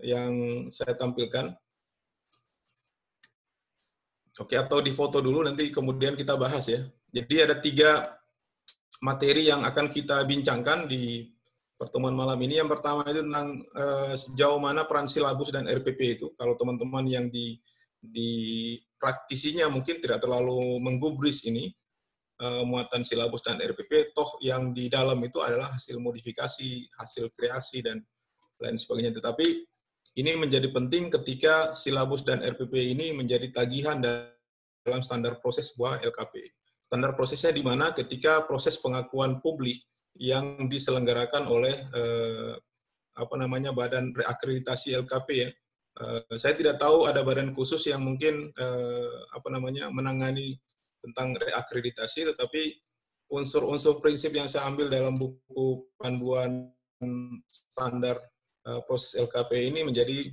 yang saya tampilkan. Oke, atau di foto dulu nanti kemudian kita bahas ya. Jadi ada 3 materi yang akan kita bincangkan di pertemuan malam ini. Yang pertama itu tentang sejauh mana peran silabus dan RPP itu. Kalau teman-teman yang di praktisinya mungkin tidak terlalu menggubris ini, muatan silabus dan RPP, toh yang di dalam itu adalah hasil modifikasi, hasil kreasi, dan lain sebagainya. Tetapi ini menjadi penting ketika silabus dan RPP ini menjadi tagihan dalam standar proses sebuah LKP. Standar prosesnya di mana ketika proses pengakuan publik yang diselenggarakan oleh badan reakreditasi LKP ya. Saya tidak tahu ada badan khusus yang mungkin menangani tentang reakreditasi, tetapi unsur-unsur prinsip yang saya ambil dalam buku panduan standar proses LKP ini menjadi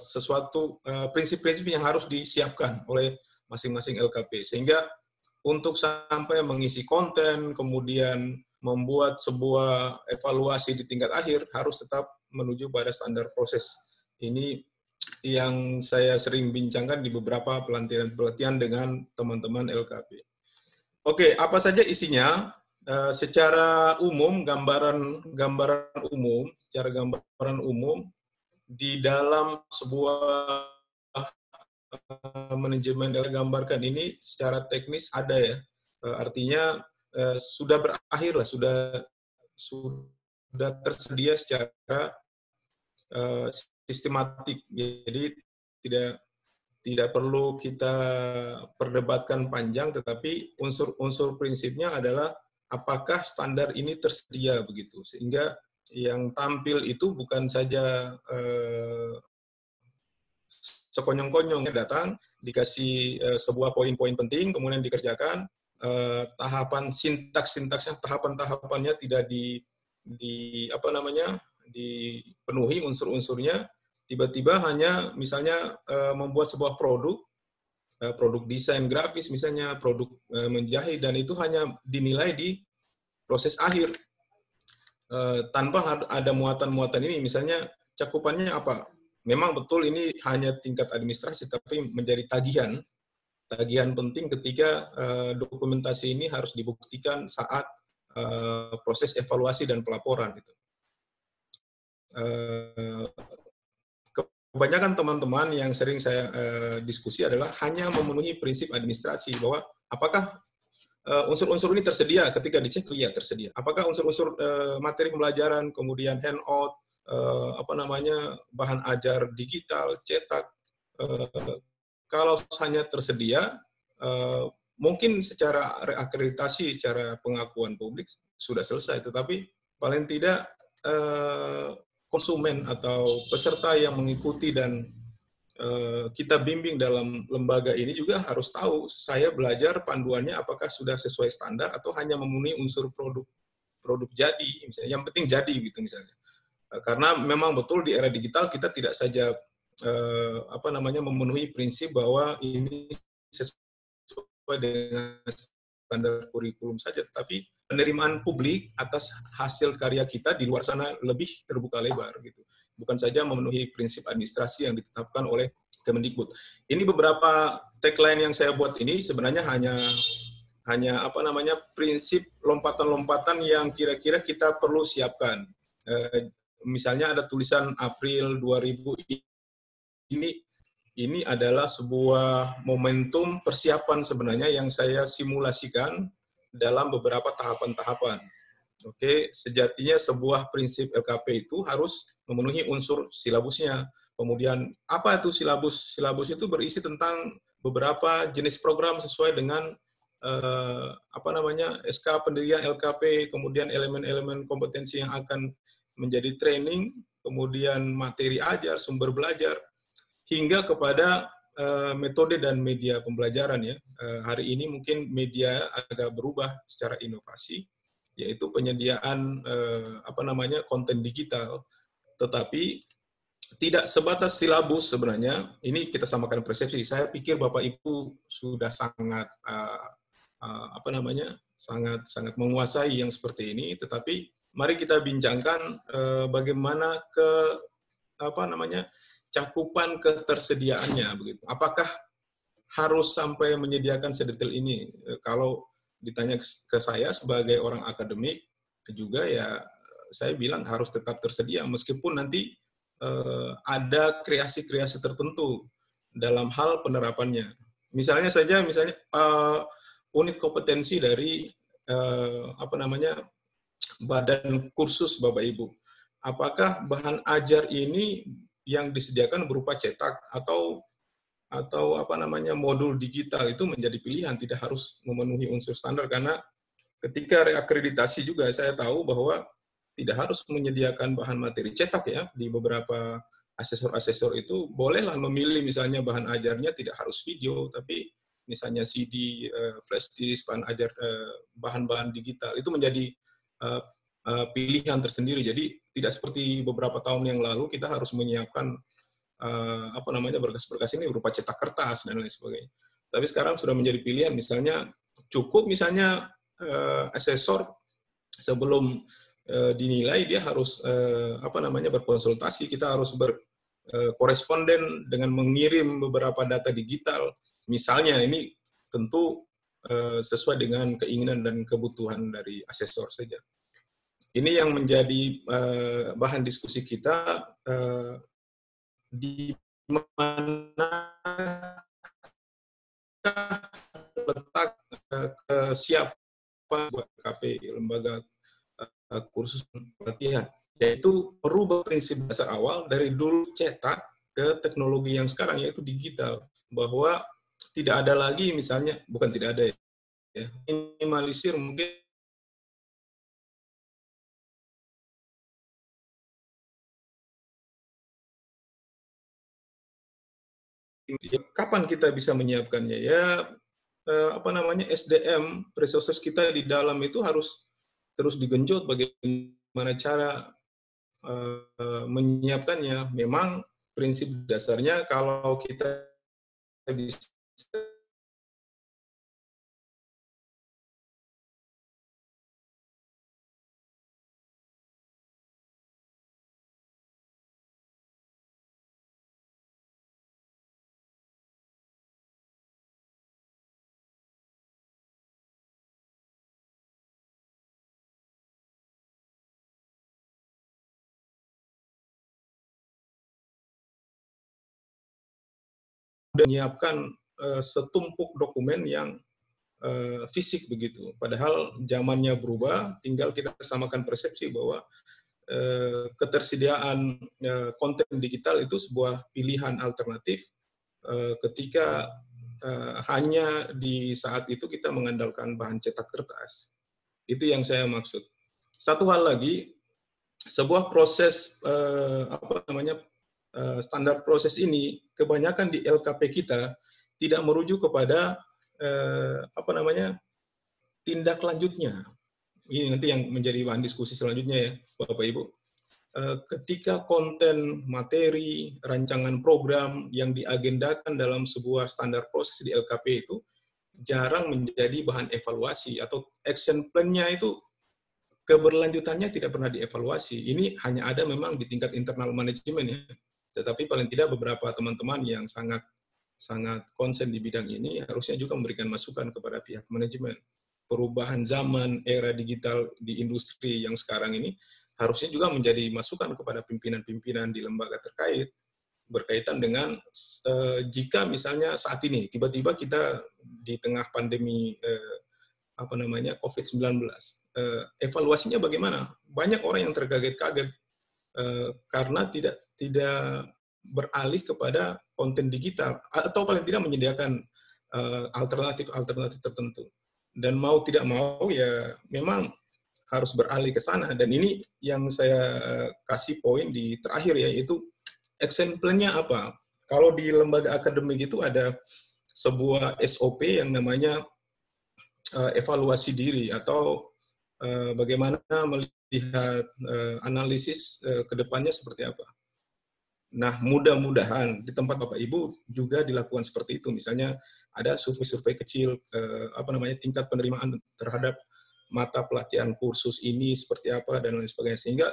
sesuatu prinsip-prinsip yang harus disiapkan oleh masing-masing LKP, sehingga untuk sampai mengisi konten, kemudian membuat sebuah evaluasi di tingkat akhir, harus tetap menuju pada standar proses. Ini yang saya sering bincangkan di beberapa pelatihan dengan teman-teman LKP. Oke, apa saja isinya? Secara umum, gambaran umum di dalam sebuah manajemen yang gambarkan ini secara teknis ada ya. Artinya sudah berakhir lah, sudah tersedia secara sistematik. Jadi tidak perlu kita perdebatkan panjang, tetapi unsur prinsipnya adalah apakah standar ini tersedia begitu, sehingga yang tampil itu bukan saja sekonyong-konyong datang dikasih sebuah poin-poin penting kemudian dikerjakan, tahapan tahapan-tahapannya tidak dipenuhi unsur-unsurnya, tiba-tiba hanya misalnya membuat sebuah produk desain grafis misalnya, produk menjahit, dan itu hanya dinilai di proses akhir tanpa ada muatan-muatan ini. Misalnya cakupannya apa? Memang betul ini hanya tingkat administrasi, tapi menjadi tagihan penting ketika dokumentasi ini harus dibuktikan saat proses evaluasi dan pelaporan. Gitu. Kebanyakan teman-teman yang sering saya diskusi adalah hanya memenuhi prinsip administrasi, bahwa apakah unsur-unsur ini tersedia. Ketika dicek, iya tersedia. Apakah unsur-unsur materi pembelajaran, kemudian handout, bahan ajar digital, cetak, kalau hanya tersedia, mungkin secara reakreditasi, secara pengakuan publik sudah selesai, tetapi paling tidak konsumen atau peserta yang mengikuti dan kita bimbing dalam lembaga ini juga harus tahu, saya belajar panduannya apakah sudah sesuai standar atau hanya memenuhi unsur produk jadi, misalnya. Yang penting jadi gitu misalnya. Karena memang betul di era digital kita tidak saja memenuhi prinsip bahwa ini sesuai dengan standar kurikulum saja, tetapi penerimaan publik atas hasil karya kita di luar sana lebih terbuka lebar gitu. Bukan saja memenuhi prinsip administrasi yang ditetapkan oleh Kemendikbud. Ini beberapa tagline yang saya buat ini sebenarnya hanya prinsip lompatan-lompatan yang kira-kira kita perlu siapkan. Misalnya ada tulisan April 2000 ini adalah sebuah momentum persiapan sebenarnya yang saya simulasikan dalam beberapa tahapan-tahapan. Oke, sejatinya sebuah prinsip LKP itu harus memenuhi unsur silabusnya. Kemudian apa itu silabus? Silabus itu berisi tentang beberapa jenis program sesuai dengan SK pendirian LKP, kemudian elemen-elemen kompetensi yang akan menjadi training, kemudian materi ajar, sumber belajar, hingga kepada metode dan media pembelajaran ya. Hari ini mungkin media agak berubah secara inovasi, yaitu penyediaan konten digital, tetapi tidak sebatas silabus sebenarnya. Ini kita samakan persepsi. Saya pikir Bapak Ibu sudah sangat sangat menguasai yang seperti ini, tetapi mari kita bincangkan bagaimana apa namanya, cakupan ketersediaannya begitu. Apakah harus sampai menyediakan sedetail ini? Kalau ditanya ke saya sebagai orang akademik juga ya saya bilang harus tetap tersedia meskipun nanti ada kreasi-kreasi tertentu dalam hal penerapannya. Misalnya unit kompetensi dari apa namanya, badan kursus Bapak Ibu. Apakah bahan ajar ini yang disediakan berupa cetak atau apa namanya, modul digital itu menjadi pilihan, tidak harus memenuhi unsur standar, karena ketika reakreditasi juga saya tahu bahwa tidak harus menyediakan bahan materi cetak ya. Di beberapa asesor-asesor itu bolehlah memilih misalnya bahan ajarnya tidak harus video, tapi misalnya CD, flash disk, bahan ajar, bahan-bahan digital itu menjadi pilihan tersendiri. Jadi tidak seperti beberapa tahun yang lalu kita harus menyiapkan apa namanya, berkas-berkas ini berupa cetak kertas dan lain sebagainya. Tapi sekarang sudah menjadi pilihan, misalnya cukup misalnya asesor sebelum dinilai dia harus apa namanya, berkonsultasi, kita harus berkoresponden dengan mengirim beberapa data digital. Misalnya ini tentu sesuai dengan keinginan dan kebutuhan dari asesor saja. Ini yang menjadi bahan diskusi kita, di mana letak kesiapan buat KP, lembaga kursus pelatihan, yaitu merubah prinsip dasar awal dari dulu cetak ke teknologi yang sekarang, yaitu digital, bahwa tidak ada lagi misalnya, bukan tidak ada ya, minimalisir mungkin kapan kita bisa menyiapkannya ya, apa namanya, SDM resources kita di dalam itu harus terus digenjot bagaimana cara menyiapkannya. Memang prinsip dasarnya kalau kita bisa menyiapkan setumpuk dokumen yang fisik begitu. Padahal zamannya berubah, tinggal kita samakan persepsi bahwa ketersediaan konten digital itu sebuah pilihan alternatif ketika hanya di saat itu kita mengandalkan bahan cetak kertas. Itu yang saya maksud. Satu hal lagi, sebuah proses apa namanya, standar proses ini kebanyakan di LKP kita tidak merujuk kepada apa namanya, tindak lanjutnya. Ini nanti yang menjadi bahan diskusi selanjutnya ya, Bapak Ibu. Ketika konten, materi, rancangan program yang diagendakan dalam sebuah standar proses di LKP itu jarang menjadi bahan evaluasi, atau action plan-nya itu keberlanjutannya tidak pernah dievaluasi. Ini hanya ada memang di tingkat internal manajemen ya. Tetapi paling tidak beberapa teman-teman yang sangat konsen di bidang ini harusnya juga memberikan masukan kepada pihak manajemen. Perubahan zaman, era digital di industri yang sekarang ini harusnya juga menjadi masukan kepada pimpinan-pimpinan di lembaga terkait berkaitan dengan jika misalnya saat ini tiba-tiba kita di tengah pandemi apa namanya, COVID-19, evaluasinya bagaimana? Banyak orang yang terkaget-kaget karena tidak beralih kepada konten digital, atau paling tidak menyediakan alternatif-alternatif tertentu. Dan mau tidak mau ya memang harus beralih ke sana. Dan ini yang saya kasih poin di terakhir ya, yaitu action plan-nya apa. Kalau di lembaga akademik itu ada sebuah SOP yang namanya evaluasi diri, atau bagaimana melihat analisis ke depannya seperti apa. Nah, mudah-mudahan di tempat Bapak Ibu juga dilakukan seperti itu. Misalnya ada survei-survei kecil, apa namanya, tingkat penerimaan terhadap mata pelatihan kursus ini seperti apa dan lain sebagainya. Sehingga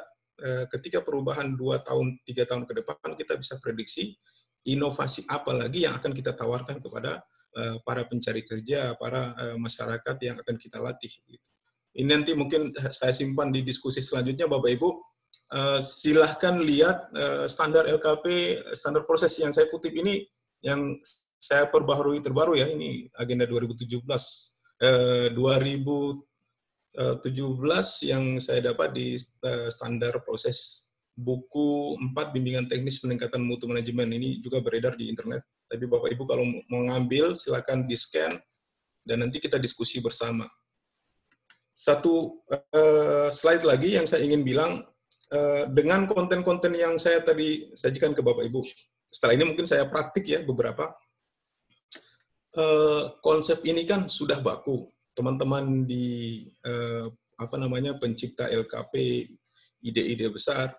ketika perubahan 2 tahun, 3 tahun ke depan, kita bisa prediksi inovasi apa lagi yang akan kita tawarkan kepada para pencari kerja, para masyarakat yang akan kita latih. Ini nanti mungkin saya simpan di diskusi selanjutnya, Bapak Ibu. Silahkan lihat standar LKP, standar proses yang saya kutip ini, yang saya perbaharui terbaru ya, ini agenda 2017 yang saya dapat di standar proses buku 4 bimbingan teknis peningkatan mutu manajemen. Ini juga beredar di internet. Tapi Bapak Ibu kalau mau ngambil, silakan di-scan dan nanti kita diskusi bersama. Satu slide lagi yang saya ingin bilang, dengan konten-konten yang saya tadi sajikan ke Bapak Ibu. Setelah ini mungkin saya praktik ya beberapa. Konsep ini kan sudah baku. Teman-teman di pencipta LKP, ide-ide besar,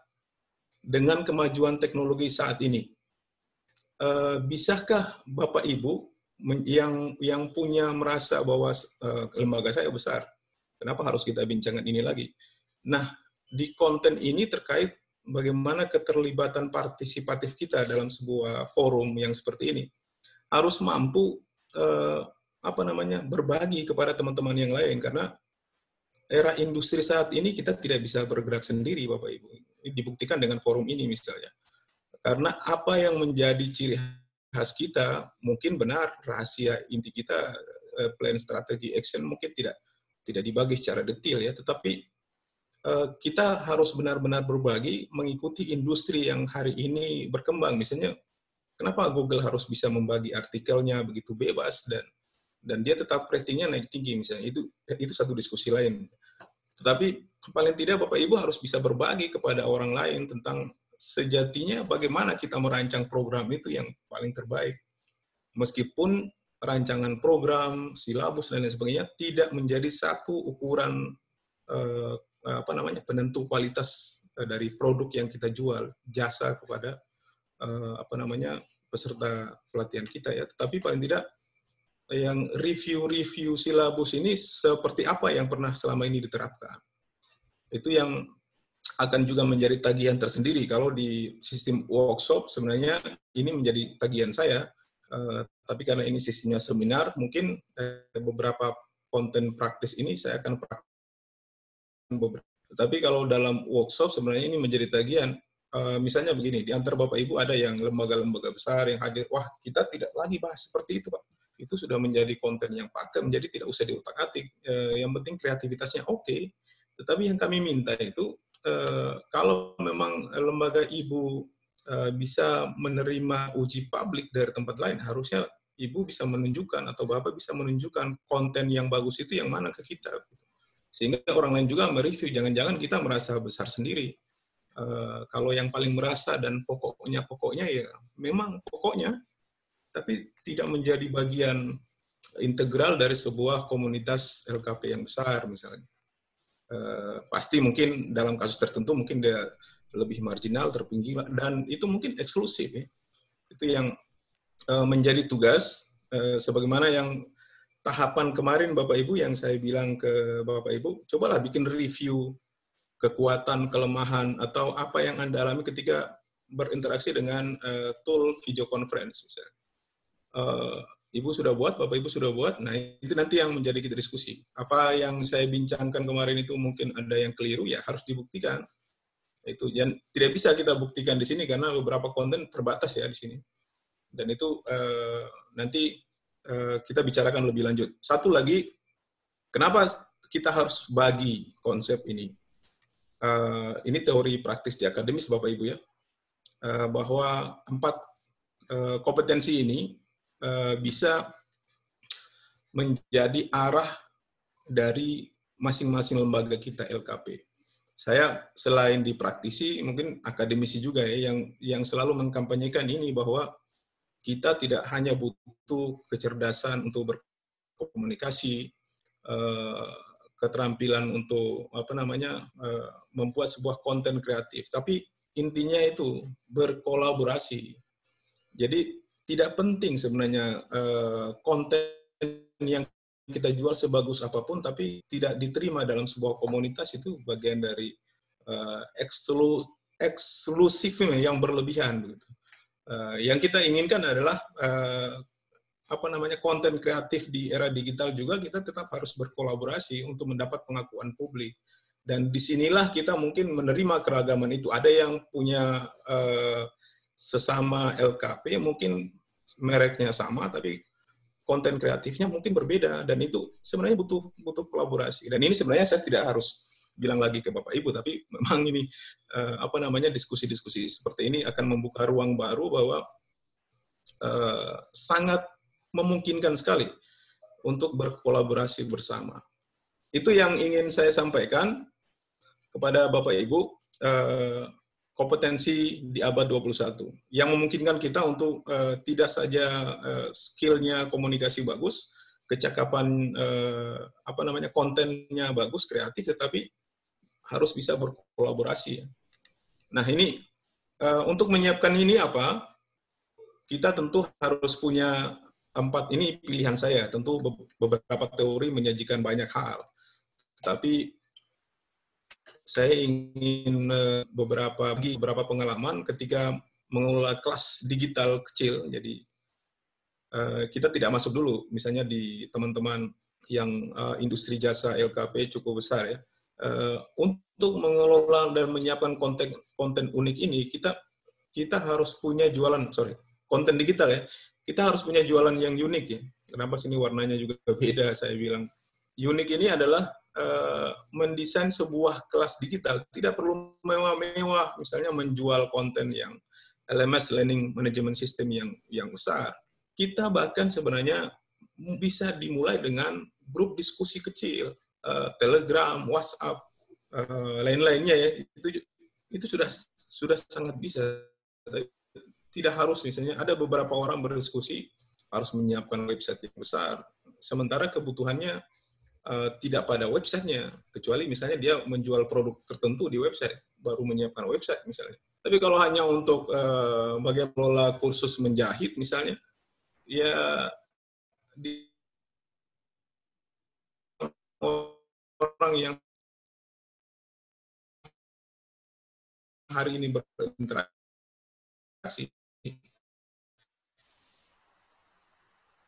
dengan kemajuan teknologi saat ini, bisakah Bapak Ibu yang punya merasa bahwa lembaga saya besar, kenapa harus kita bincangkan ini lagi? Nah, di konten ini terkait bagaimana keterlibatan partisipatif kita dalam sebuah forum yang seperti ini harus mampu berbagi kepada teman-teman yang lain, karena era industri saat ini kita tidak bisa bergerak sendiri, Bapak Ibu. Ini dibuktikan dengan forum ini misalnya. Karena apa yang menjadi ciri khas kita mungkin benar, rahasia inti kita, plan, strategi, action mungkin tidak dibagi secara detail ya, tetapi kita harus benar-benar berbagi mengikuti industri yang hari ini berkembang. Misalnya, kenapa Google harus bisa membagi artikelnya begitu bebas dan dia tetap ratingnya naik tinggi misalnya, itu satu diskusi lain. Tetapi paling tidak Bapak Ibu harus bisa berbagi kepada orang lain tentang sejatinya bagaimana kita merancang program itu yang paling terbaik. Meskipun rancangan program, silabus dan lain sebagainya tidak menjadi satu ukuran penentu kualitas dari produk yang kita jual, jasa kepada peserta pelatihan kita ya. Tetapi paling tidak yang review silabus ini seperti apa yang pernah selama ini diterapkan. Itu yang akan juga menjadi tagihan tersendiri. Kalau di sistem workshop sebenarnya ini menjadi tagihan saya, tapi karena ini sistemnya seminar, mungkin beberapa konten praktis ini saya akan praktiskan beberapa. Tapi kalau dalam workshop sebenarnya ini menjadi tagihan. Misalnya begini, di antara Bapak Ibu ada yang lembaga-lembaga besar yang hadir, wah kita tidak lagi bahas seperti itu Pak. Itu sudah menjadi konten yang pakem, jadi tidak usah diutak-atik. Yang penting kreativitasnya oke. Tetapi yang kami minta itu, kalau memang lembaga Ibu bisa menerima uji publik dari tempat lain, harusnya Ibu bisa menunjukkan atau Bapak bisa menunjukkan konten yang bagus itu yang mana ke kita. Sehingga orang lain juga mereview, jangan-jangan kita merasa besar sendiri. Kalau yang paling merasa dan pokoknya ya memang pokoknya, tapi tidak menjadi bagian integral dari sebuah komunitas LKP yang besar misalnya. Pasti mungkin dalam kasus tertentu mungkin dia lebih marginal, terpinggir, dan itu mungkin eksklusif ya. Itu yang menjadi tugas, sebagaimana yang tahapan kemarin Bapak Ibu yang saya bilang ke Bapak Ibu, cobalah bikin review kekuatan, kelemahan, atau apa yang Anda alami ketika berinteraksi dengan tool video conference misalnya. Ibu sudah buat, Bapak Ibu sudah buat, nah itu nanti yang menjadi kita diskusi. Apa yang saya bincangkan kemarin itu mungkin ada yang keliru, ya harus dibuktikan. Itu dan tidak bisa kita buktikan di sini karena beberapa konten terbatas ya di sini. Dan itu nanti kita bicarakan lebih lanjut. Satu lagi, kenapa kita harus bagi konsep ini? Ini teori praktis di akademis Bapak Ibu ya, bahwa 4 kompetensi ini bisa menjadi arah dari masing-masing lembaga kita LKP. Saya selain di praktisi, mungkin akademisi juga ya, yang selalu mengkampanyekan ini bahwa kita tidak hanya butuh kecerdasan untuk berkomunikasi, keterampilan untuk membuat sebuah konten kreatif, tapi intinya itu berkolaborasi. Jadi tidak penting sebenarnya konten yang kita jual sebagus apapun, tapi tidak diterima dalam sebuah komunitas, itu bagian dari eksklusif yang berlebihan begitu. Yang kita inginkan adalah konten kreatif di era digital juga kita tetap harus berkolaborasi untuk mendapat pengakuan publik. Dan disinilah kita mungkin menerima keragaman itu. Ada yang punya sesama LKP, mungkin mereknya sama, tapi konten kreatifnya mungkin berbeda. Dan itu sebenarnya butuh kolaborasi. Dan ini sebenarnya saya tidak harus bilang lagi ke Bapak Ibu, tapi memang ini diskusi-diskusi seperti ini akan membuka ruang baru bahwa sangat memungkinkan sekali untuk berkolaborasi bersama. Itu yang ingin saya sampaikan kepada Bapak Ibu, kompetensi di abad 21 yang memungkinkan kita untuk tidak saja skillnya komunikasi bagus, kecakapan kontennya bagus, kreatif, tetapi harus bisa berkolaborasi. Nah ini untuk menyiapkan ini apa? Kita tentu harus punya 4, ini pilihan saya. Tentu beberapa teori menyajikan banyak hal, tapi saya ingin beberapa pengalaman ketika mengelola kelas digital kecil. Jadi kita tidak masuk dulu, misalnya di teman-teman yang industri jasa LKP cukup besar ya. Untuk mengelola dan menyiapkan konten unik ini, kita harus punya konten digital ya. Kita harus punya jualan yang unik ya. Kenapa sini warnanya juga beda? Saya bilang unik ini adalah mendesain sebuah kelas digital. Tidak perlu mewah-mewah, misalnya menjual konten yang LMS, Learning Management System yang besar. Kita bahkan sebenarnya bisa dimulai dengan grup diskusi kecil. Telegram, WhatsApp, lain-lainnya ya, itu sudah sangat bisa. Tidak harus misalnya ada beberapa orang berdiskusi harus menyiapkan website yang besar, sementara kebutuhannya tidak pada websitenya, kecuali misalnya dia menjual produk tertentu di website, baru menyiapkan website misalnya. Tapi kalau hanya untuk bagaimana mengelola kursus menjahit misalnya, ya di orang yang hari ini berinteraksi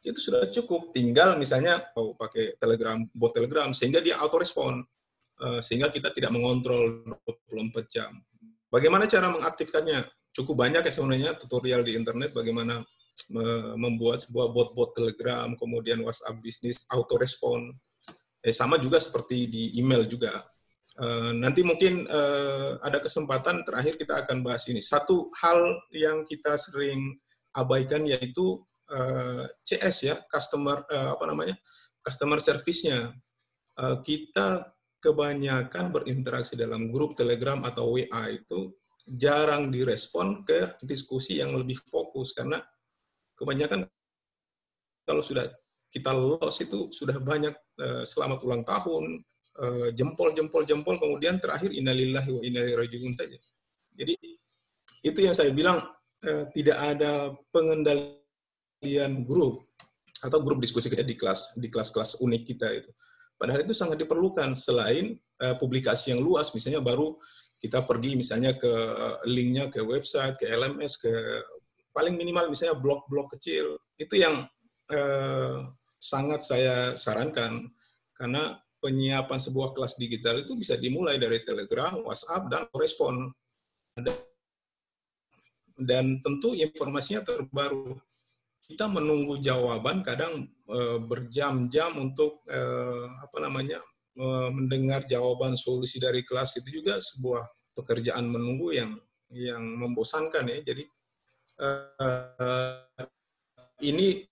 itu sudah cukup. Tinggal misalnya pakai bot Telegram sehingga dia auto respon, sehingga kita tidak mengontrol 24 jam. Bagaimana cara mengaktifkannya? Cukup banyak ya sebenarnya tutorial di internet bagaimana membuat sebuah bot Telegram, kemudian WhatsApp bisnis auto respon. Sama juga seperti di email juga. Nanti mungkin ada kesempatan terakhir kita akan bahas ini. Satu hal yang kita sering abaikan yaitu CS ya, customer service-nya. Kita kebanyakan berinteraksi dalam grup Telegram atau WA itu jarang direspon ke diskusi yang lebih fokus, karena kebanyakan kalau sudah kita lolos itu sudah banyak selamat ulang tahun, jempol, kemudian terakhir innalillahi wa inna ilaihi raji'un saja. Jadi itu yang saya bilang, tidak ada pengendalian grup atau grup diskusi kita di kelas-kelas unik kita itu. Padahal itu sangat diperlukan, selain publikasi yang luas, misalnya baru kita pergi misalnya ke linknya ke website, ke LMS, ke paling minimal misalnya blog-blog kecil. Itu yang sangat saya sarankan, karena penyiapan sebuah kelas digital itu bisa dimulai dari Telegram, WhatsApp, dan respon. Dan tentu informasinya terbaru. Kita menunggu jawaban kadang berjam-jam untuk mendengar jawaban solusi dari kelas, itu juga sebuah pekerjaan menunggu yang membosankan ya. Jadi ini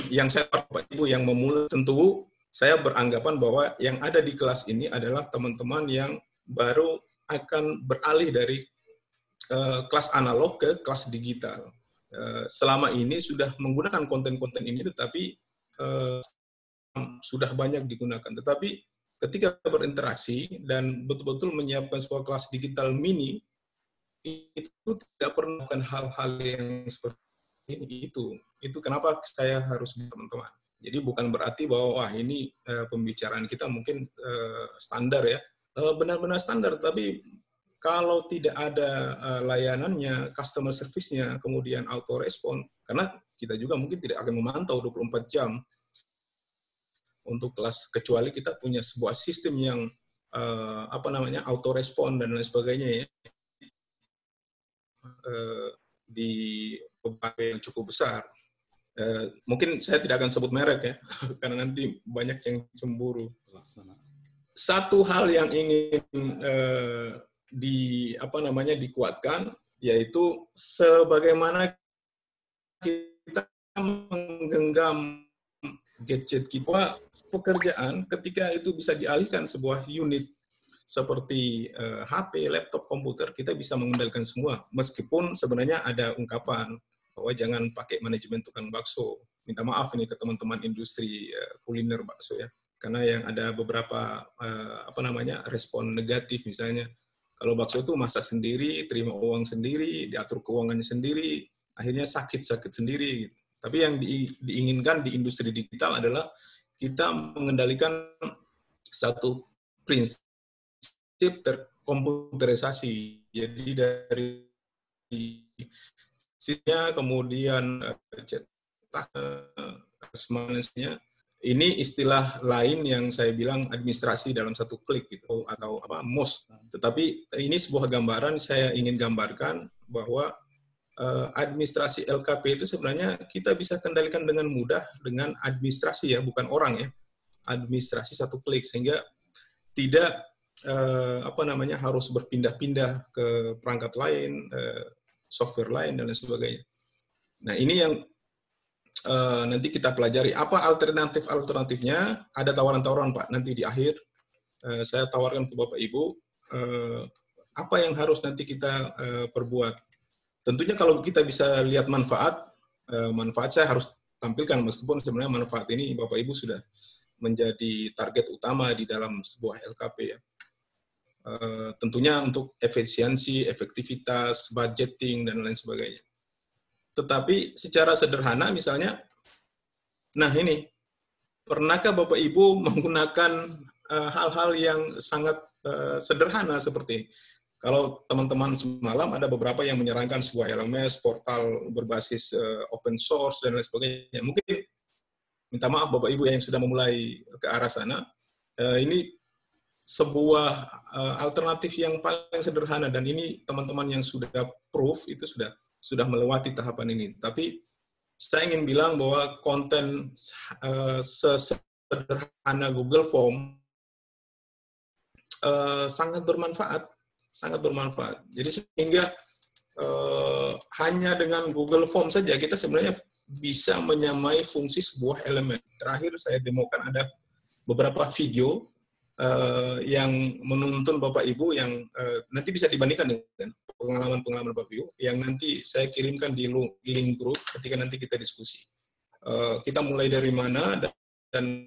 yang saya Bapak Ibu yang memulai, tentu saya beranggapan bahwa yang ada di kelas ini adalah teman-teman yang baru akan beralih dari kelas analog ke kelas digital. Selama ini sudah menggunakan konten-konten ini, tetapi sudah banyak digunakan. Tetapi ketika berinteraksi dan betul-betul menyiapkan sebuah kelas digital mini, itu tidak pernah melakukan hal-hal yang seperti ini. Itu kenapa saya harus teman-teman. Jadi bukan berarti bahwa wah ini pembicaraan kita mungkin standar ya. benar-benar standar, tapi kalau tidak ada layanannya, customer service-nya, kemudian auto respon, karena kita juga mungkin tidak akan memantau 24 jam untuk kelas, kecuali kita punya sebuah sistem yang auto respon dan lain sebagainya ya, di beberapa yang cukup besar. Mungkin saya tidak akan sebut merek ya, karena nanti banyak yang cemburu. Satu hal yang ingin dikuatkan, yaitu sebagaimana kita menggenggam gadget kita, pekerjaan ketika itu bisa dialihkan sebuah unit seperti HP, laptop, komputer, kita bisa mengendalikan semua. Meskipun sebenarnya ada ungkapan bahwa jangan pakai manajemen tukang bakso. Minta maaf ini ke teman-teman industri kuliner bakso ya. Karena yang ada beberapa respon negatif, misalnya kalau bakso itu masak sendiri, terima uang sendiri, diatur keuangannya sendiri, akhirnya sakit sendiri. Tapi yang diinginkan di industri digital adalah kita mengendalikan satu prinsip terkomputerisasi. Jadi dari sisinya, kemudian cetak, semuanya. Ini istilah lain yang saya bilang administrasi dalam satu klik gitu, atau MOS. Tetapi ini sebuah gambaran, saya ingin gambarkan bahwa administrasi LKP itu sebenarnya kita bisa kendalikan dengan mudah dengan administrasi ya, bukan orang ya. Administrasi satu klik, sehingga tidak harus berpindah-pindah ke perangkat lain, software lain dan lain sebagainya. Nah, ini yang nanti kita pelajari. Apa alternatifnya? Ada tawaran-tawaran Pak. Nanti di akhir saya tawarkan ke Bapak Ibu apa yang harus nanti kita perbuat. Tentunya kalau kita bisa lihat manfaat saya harus tampilkan, meskipun sebenarnya manfaat ini Bapak Ibu sudah menjadi target utama di dalam sebuah LKP ya. Tentunya untuk efisiensi, efektivitas, budgeting, dan lain sebagainya. Tetapi secara sederhana misalnya, nah ini, pernahkah Bapak Ibu menggunakan hal-hal yang sangat sederhana seperti, kalau teman-teman semalam ada beberapa yang menyarankan sebuah LMS, portal berbasis open source, dan lain sebagainya. Mungkin, minta maaf Bapak Ibu yang sudah memulai ke arah sana, ini sebuah alternatif yang paling sederhana, dan ini teman-teman yang sudah proof itu sudah melewati tahapan ini. Tapi saya ingin bilang bahwa konten sesederhana Google Form sangat bermanfaat. Jadi sehingga hanya dengan Google Form saja kita sebenarnya bisa menyamai fungsi sebuah elemen. Terakhir saya demokan ada beberapa video yang menuntun Bapak Ibu yang nanti bisa dibandingkan dengan pengalaman Bapak Ibu yang nanti saya kirimkan di link grup ketika nanti kita diskusi. Kita mulai dari mana dan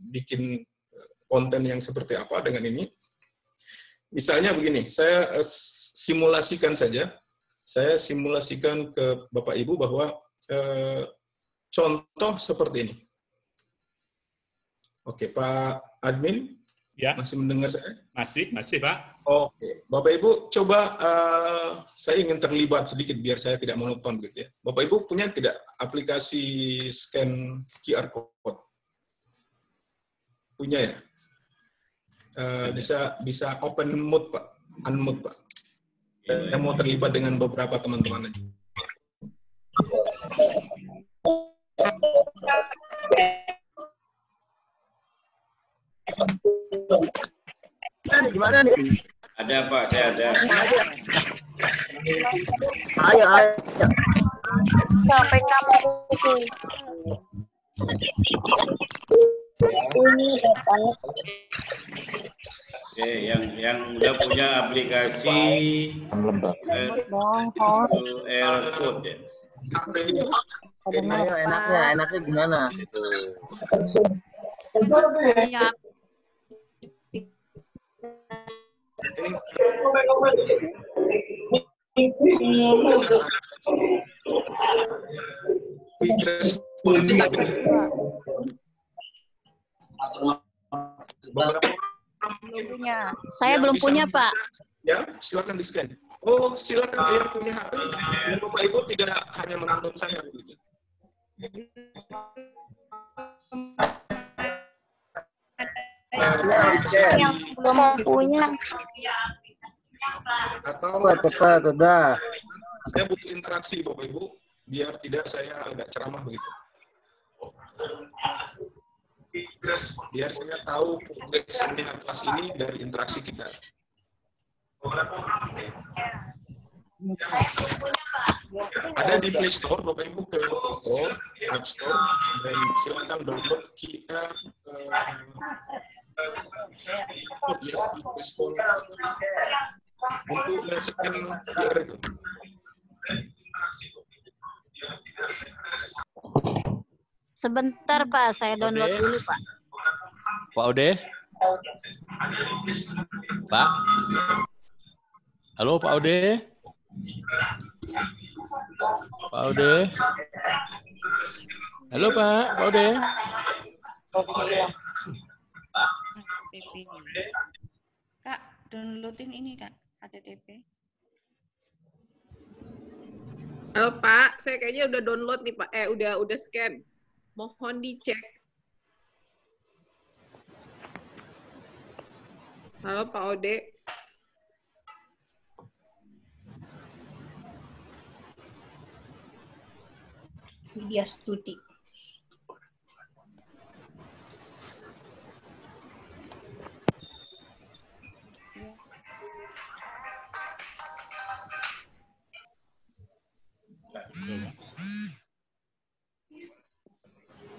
bikin konten yang seperti apa dengan ini. Misalnya begini, saya simulasikan saja. Saya simulasikan ke Bapak Ibu bahwa contoh seperti ini. Oke, Pak Admin, ya. Masih mendengar saya? Masih Pak. Oke, Bapak Ibu coba saya ingin terlibat sedikit biar saya tidak monoton gitu ya. Bapak Ibu punya tidak aplikasi scan QR code? Punya ya? Bisa open mode Pak, unmute Pak. Saya mau terlibat dengan beberapa teman-teman aja. Gimana nih? Ada Pak, saya ada. Ayo. Sampai kamu ini Oke, yang udah punya aplikasi QR code ya. Ayo, enaknya gimana? Beberapa mungkin punya. Saya yang belum bisa punya, membuka, Pak. ya silakan di scan. Oh, silakan yang punya HP. Dan Bapak Ibu tidak hanya menonton saya begitu. Yang belum punya. Atau Cepat, udah. saya butuh interaksi Bapak Ibu biar tidak saya agak ceramah begitu. Biar saya tahu progresnya kelas ini dari interaksi kita. Ada di Play Store, Bapak Ibu ke Play Store, App Store, dan silakan download kita respon untuk men-scan QR itu. Sebentar, Pak. Saya download dulu, Pak. Pak Ode? Pak? Halo, Pak Ode? Pak Ode? Halo, Pak. Pak Ode? Kak, downloadin ini Kak, HTTP. Halo Pak, saya kayaknya udah download nih Pak. Udah scan. Mohon dicek. Halo Pak Ode. Widya Stuti.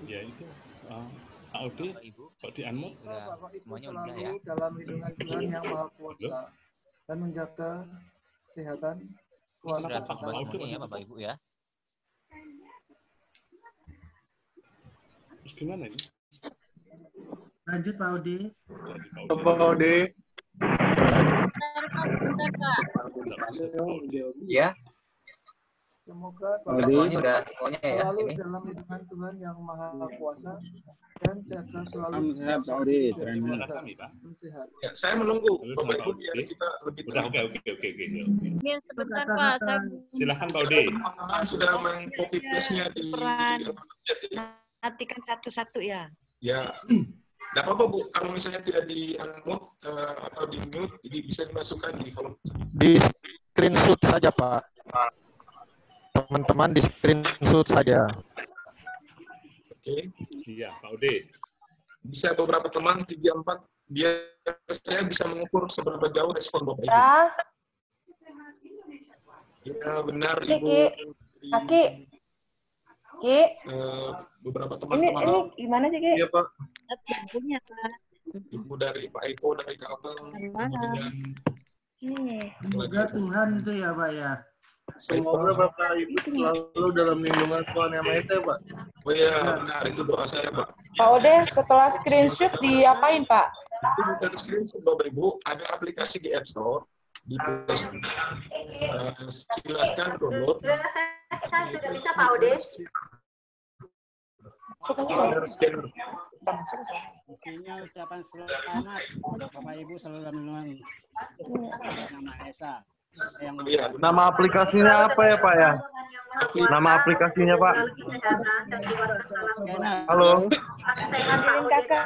Ya itu. Audi, Pak di unmute. Semuanya udah ya. Dalam lindungan Tuhan yang Maha Kuasa dan menjaga kesehatan. Sudah keluarga semuanya kita. ya Bapak Ibu ya. Terus gimana ini? Lanjut Pak Odi. Bapak Ode. Sebentar, Pak. Sebentar, Pak. Ya. Semoga Bapak Odi. semuanya ya selalu dalam lindungan Tuhan yang Maha Kuasa dan jaga selalu Sehat, Pak Odi. Keren. sehat. Ya, saya menunggu Bapak Ibu biar kita lebih Udah, tenang. oke. Iya, sebentar, Pak. Saya Silakan Pak Ode. Teman-teman sudah meng-copy paste-nya di dalam chat ya. Matikan satu-satu ya. Ya, tidak apa-apa Bu, kalau misalnya tidak di unmute atau di mute, jadi bisa dimasukkan di kolom. Di screenshot saja Pak. Teman-teman di screenshot saja. Oke, Iya, Pak Ode. bisa beberapa teman 3-4 biar saya bisa mengukur seberapa jauh respon Bapak Ibu. Ya, Ya benar Ki, Ibu. Ki. Ki, Beberapa ini teman-teman gimana sih, Ki? Iya, Pak. Punya, Pak. Ibu dari Pak Eko dari Kalteng, kemudian Semoga Tuhan itu ya Pak ya. semoga Bapak Ibu selalu dalam lindungan Tuhan yang Maha Esa Pak. Oh iya, benar itu doa saya Pak. Pak Ode, setelah screenshot diapain, Pak? Itu bukan screenshot Bapak Ibu, ada aplikasi di App Store, di Play Store. Silakan download. Saya sudah bisa Pak Ode. Scanner. Isinya ucapan selamat Bapak Ibu selalu dalam lindungan Nama Esa. Iya, Nama aplikasinya apa ya Pak ya? Nama aplikasinya Pak? Halo. Kakak.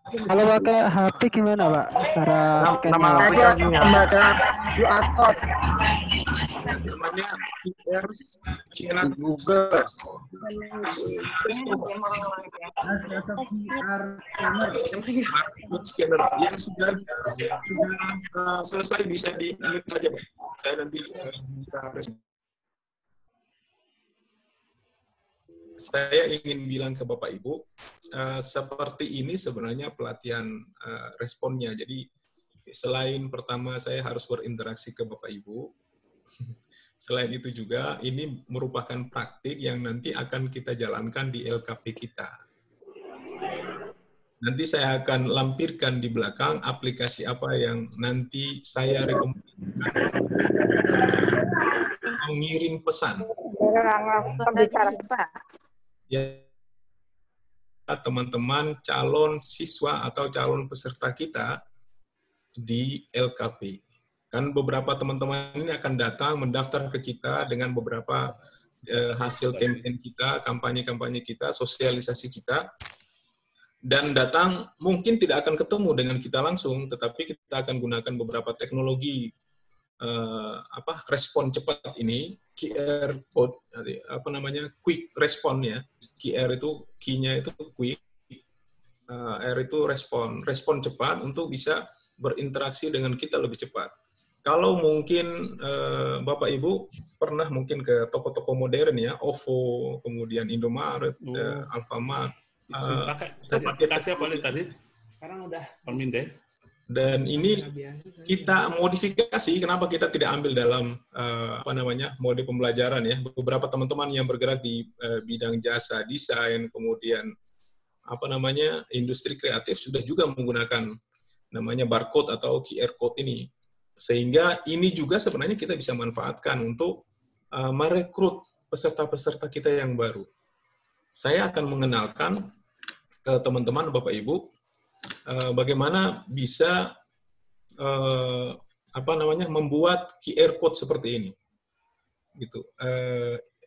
Kalau pakai HP gimana Pak? Cara Nama aplikasinya. Membaca QR code. namanya QR Scanner. Google. Scanner yang sudah selesai bisa di mute saja Pak. Saya nanti bisa respon. Saya ingin bilang ke Bapak Ibu, seperti ini sebenarnya pelatihan responnya. Jadi selain pertama saya harus berinteraksi ke Bapak Ibu, selain itu juga ini merupakan praktik yang nanti akan kita jalankan di LKP kita. Nanti saya akan lampirkan di belakang aplikasi apa yang nanti saya rekomendasikan mengirim pesan. Pembicara, Pak. Ya, teman-teman calon siswa atau calon peserta kita di LKP. Kan beberapa teman-teman ini akan datang mendaftar ke kita dengan beberapa hasil campaign kita, kampanye-kampanye kita, sosialisasi kita, dan datang mungkin tidak akan ketemu dengan kita langsung, tetapi kita akan gunakan beberapa teknologi respon cepat ini, QR code, quick respon ya. QR itu key-nya itu quick, R itu respon cepat untuk bisa berinteraksi dengan kita lebih cepat. Kalau mungkin Bapak Ibu pernah mungkin ke toko-toko modern ya, OVO, kemudian Indomaret, Alfamart. Aplikasi apa tadi? Sekarang udah. Permindai. Dan ini kita modifikasi. Kenapa kita tidak ambil dalam mode pembelajaran ya? Beberapa teman-teman yang bergerak di bidang jasa, desain, kemudian industri kreatif sudah juga menggunakan namanya barcode atau QR code ini. Sehingga ini juga sebenarnya kita bisa manfaatkan untuk merekrut peserta-peserta kita yang baru. Saya akan mengenalkan ke teman-teman Bapak Ibu bagaimana bisa membuat QR code seperti ini. Gitu.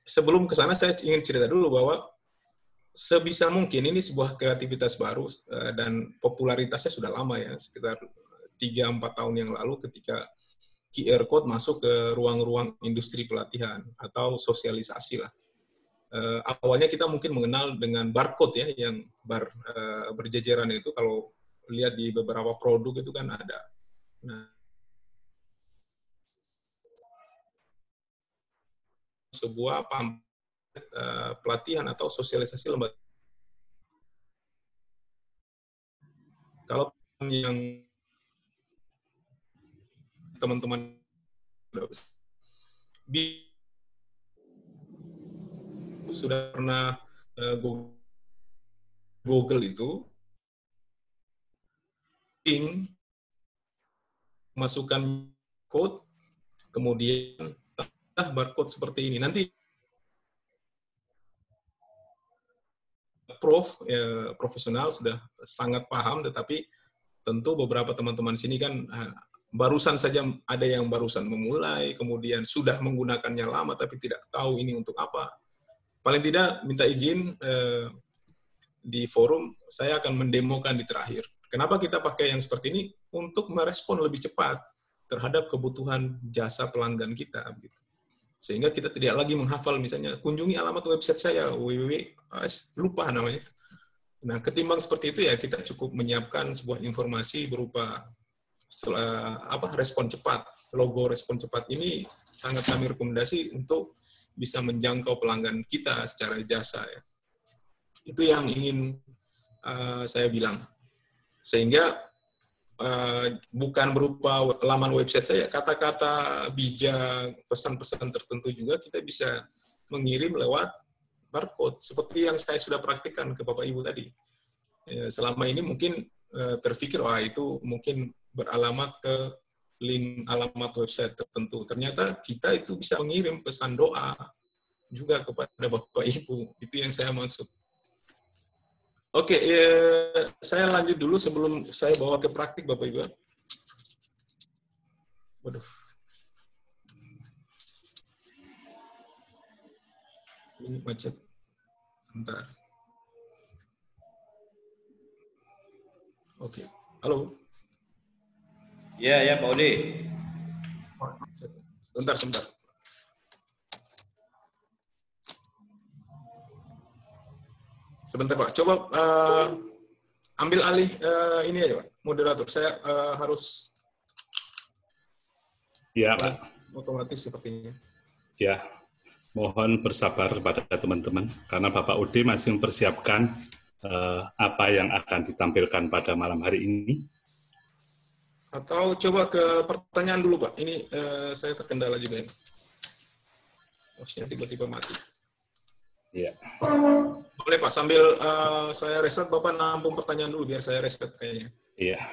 Sebelum ke sana saya ingin cerita dulu bahwa sebisa mungkin ini sebuah kreativitas baru dan popularitasnya sudah lama ya, sekitar 3-4 tahun yang lalu ketika QR code masuk ke ruang-ruang industri pelatihan atau sosialisasi lah. Awalnya kita mungkin mengenal dengan barcode ya, yang berjejeran itu kalau lihat di beberapa produk itu kan ada. Nah, sebuah pelatihan atau sosialisasi lembaga. Kalau yang teman-teman sudah pernah Google itu, masukkan code, kemudian barcode seperti ini. Nanti profesional sudah sangat paham, tetapi tentu beberapa teman-teman sini kan barusan saja ada yang barusan memulai, kemudian sudah menggunakannya lama tapi tidak tahu ini untuk apa. Paling tidak minta izin di forum, saya akan mendemokan di terakhir. Kenapa kita pakai yang seperti ini? Untuk merespon lebih cepat terhadap kebutuhan jasa pelanggan kita. Sehingga kita tidak lagi menghafal, misalnya, kunjungi alamat website saya, lupa namanya. Nah, ketimbang seperti itu ya, kita cukup menyiapkan sebuah informasi berupa respon cepat. Logo respon cepat ini sangat kami rekomendasi untuk bisa menjangkau pelanggan kita secara jasa ya. Itu yang ingin saya bilang. Sehingga bukan berupa laman website saya, kata-kata bijak, pesan-pesan tertentu juga kita bisa mengirim lewat barcode, seperti yang saya sudah praktikkan ke Bapak Ibu tadi. Selama ini mungkin terpikir, itu mungkin beralamat ke link alamat website tertentu. Ternyata kita itu bisa mengirim pesan doa juga kepada Bapak Ibu. Itu yang saya maksud. Oke, saya lanjut dulu sebelum saya bawa ke praktik Bapak Ibu. Waduh. Ini macet. Sebentar. Oke. Halo. Ya, Pak Udi. Sebentar. Sebentar, Pak. Coba ambil alih ini aja, Pak. Moderator. Saya harus... Ya, Pak. Otomatis sepertinya. Ya. Mohon bersabar kepada teman-teman, karena Bapak Udi masih mempersiapkan apa yang akan ditampilkan pada malam hari ini. Atau coba ke pertanyaan dulu, Pak. Ini saya terkendala juga ini. Maksudnya tiba-tiba mati. Iya. Boleh, Pak. Sambil saya reset, Bapak nampung pertanyaan dulu, biar saya reset kayaknya. Iya.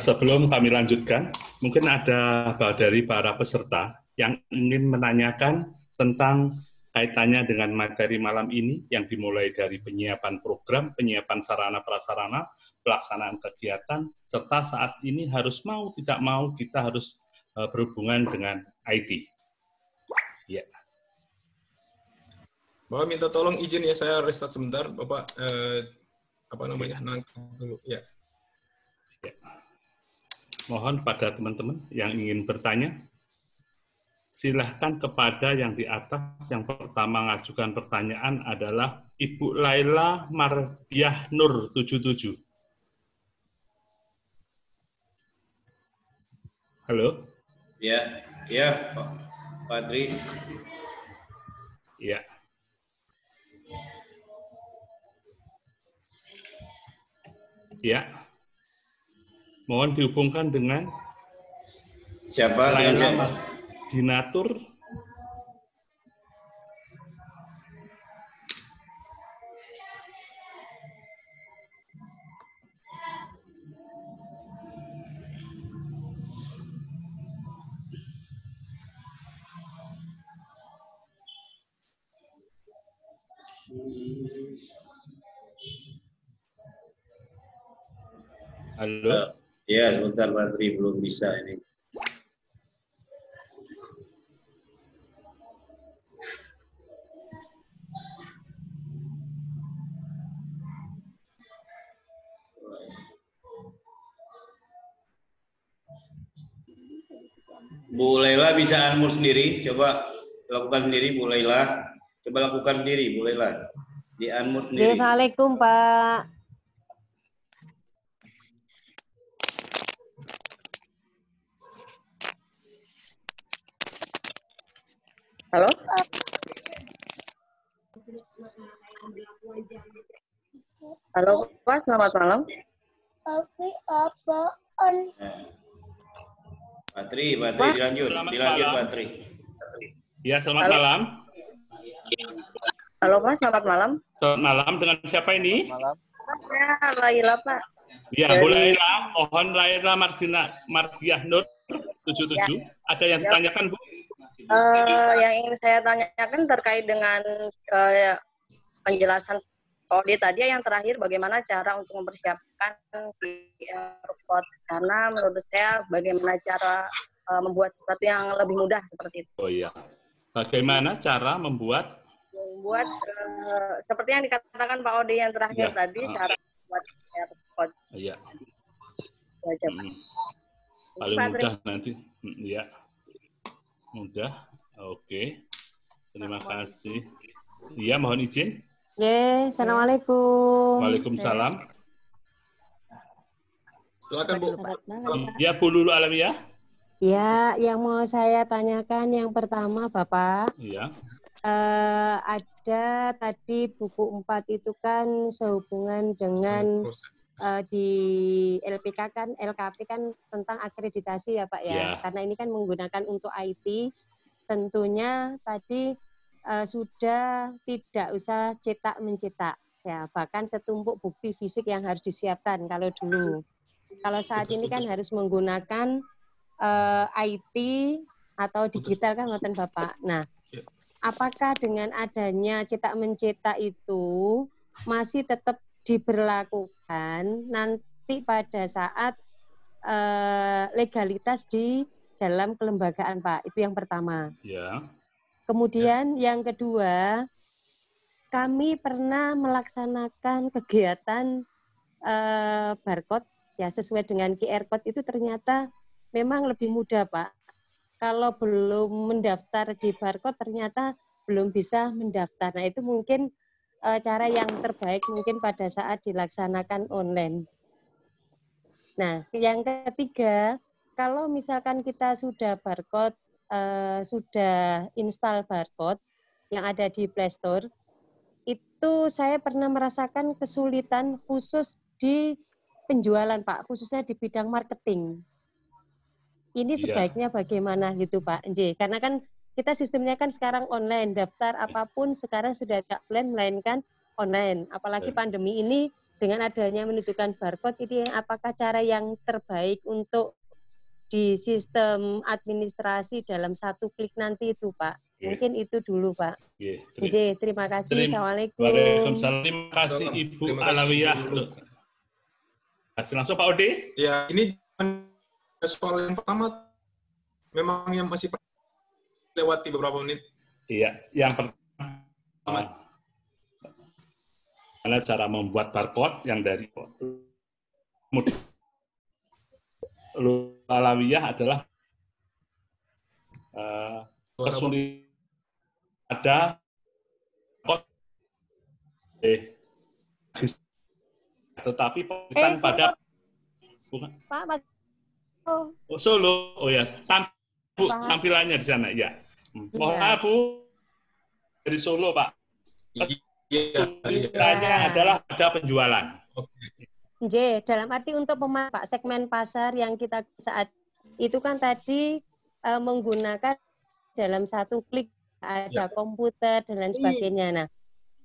Sebelum kami lanjutkan, mungkin ada dari para peserta yang ingin menanyakan tentang kaitannya dengan materi malam ini yang dimulai dari penyiapan program, penyiapan sarana prasarana, pelaksanaan kegiatan, serta saat ini harus mau tidak mau kita harus berhubungan dengan IT. Ya. Bapak minta tolong izin ya, saya restart sebentar, Bapak nangkep dulu ya. Ya. Mohon pada teman-teman yang ingin bertanya, silahkan kepada yang di atas. Yang pertama mengajukan pertanyaan adalah Ibu Laila Mardiah Nur 77. Halo? Ya, Pak Padri. Ya. Ya. Mohon dihubungkan dengan Siapa? Laila Dinatur. Halo? Ya, sebentar Padri, belum bisa ini. Bu Laila bisa unmute sendiri, coba lakukan sendiri Bu Laila. Coba lakukan sendiri Bu Laila. Di unmute sendiri. Assalamualaikum Pak. Halo? Halo Pak, selamat malam. Patri dilanjut, Patri. Ya, selamat malam. Halo Pak, selamat malam. Selamat malam, dengan siapa ini? Saya Laila Pak. Ya, Bu Laila, mohon Laila Mardiah Nur 77. Ada yang ditanyakan, Bu? Yang ingin saya tanyakan terkait dengan penjelasan Ode tadi yang terakhir, bagaimana cara untuk mempersiapkan QR code, karena menurut saya bagaimana cara membuat sesuatu yang lebih mudah seperti itu. Oh iya, bagaimana cara membuat seperti yang dikatakan Pak Ode yang terakhir tadi, cara membuat QR code. Iya. Paling mudah nanti, ya. Mudah, oke. Terima kasih. Iya, mohon izin. Assalamualaikum. Waalaikumsalam. Silakan Bu. Ya, Bu Lulu Alamiah. Ya, yang mau saya tanyakan yang pertama Bapak. Iya. Ada tadi buku 4 itu kan sehubungan dengan di LPK kan, LKP kan tentang akreditasi ya Pak ya. Yeah. Karena ini kan menggunakan untuk IT, tentunya tadi sudah tidak usah cetak-mencetak ya, bahkan setumpuk bukti fisik yang harus disiapkan kalau dulu. Kalau saat ini kan harus menggunakan IT atau digital kan ngoten Bapak. Nah, apakah dengan adanya cetak-mencetak itu masih tetap diberlakukan nanti pada saat legalitas di dalam kelembagaan Pak? Itu yang pertama. Ya. Kemudian yang kedua, kami pernah melaksanakan kegiatan barcode ya sesuai dengan QR code itu ternyata memang lebih mudah Pak. Kalau belum mendaftar di barcode ternyata belum bisa mendaftar. Nah itu mungkin cara yang terbaik mungkin pada saat dilaksanakan online. Nah yang ketiga, kalau misalkan kita sudah barcode, sudah install barcode yang ada di Play Store, itu saya pernah merasakan kesulitan khusus di penjualan Pak, khususnya di bidang marketing. Ini sebaiknya bagaimana gitu Pak? Karena kan kita sistemnya kan sekarang online, daftar apapun sekarang sudah tidak offline melainkan online. Apalagi pandemi ini dengan adanya menunjukkan barcode, ini apakah cara yang terbaik untuk di sistem administrasi dalam satu klik nanti itu Pak? Mungkin itu dulu, Pak. Terima kasih. Assalamualaikum. Waalaikumsalam. Terima kasih Ibu Alawiyah. Langsung Pak Ode. Ya, ini soal yang pertama memang yang masih lewati beberapa menit. Iya, yang pertama adalah cara membuat barcode yang dari Alawiyah adalah kesulitan ada tetapi kesulitan pada bukan Pak Mas Solo. Oh ya, tampilannya di sana ya. Mohon maaf Bu, dari Solo Pak. Kesulitannya adalah ada penjualan. Dalam arti untuk Pak, segmen pasar yang kita saat itu kan tadi menggunakan dalam satu klik ada komputer dan lain sebagainya. Nah,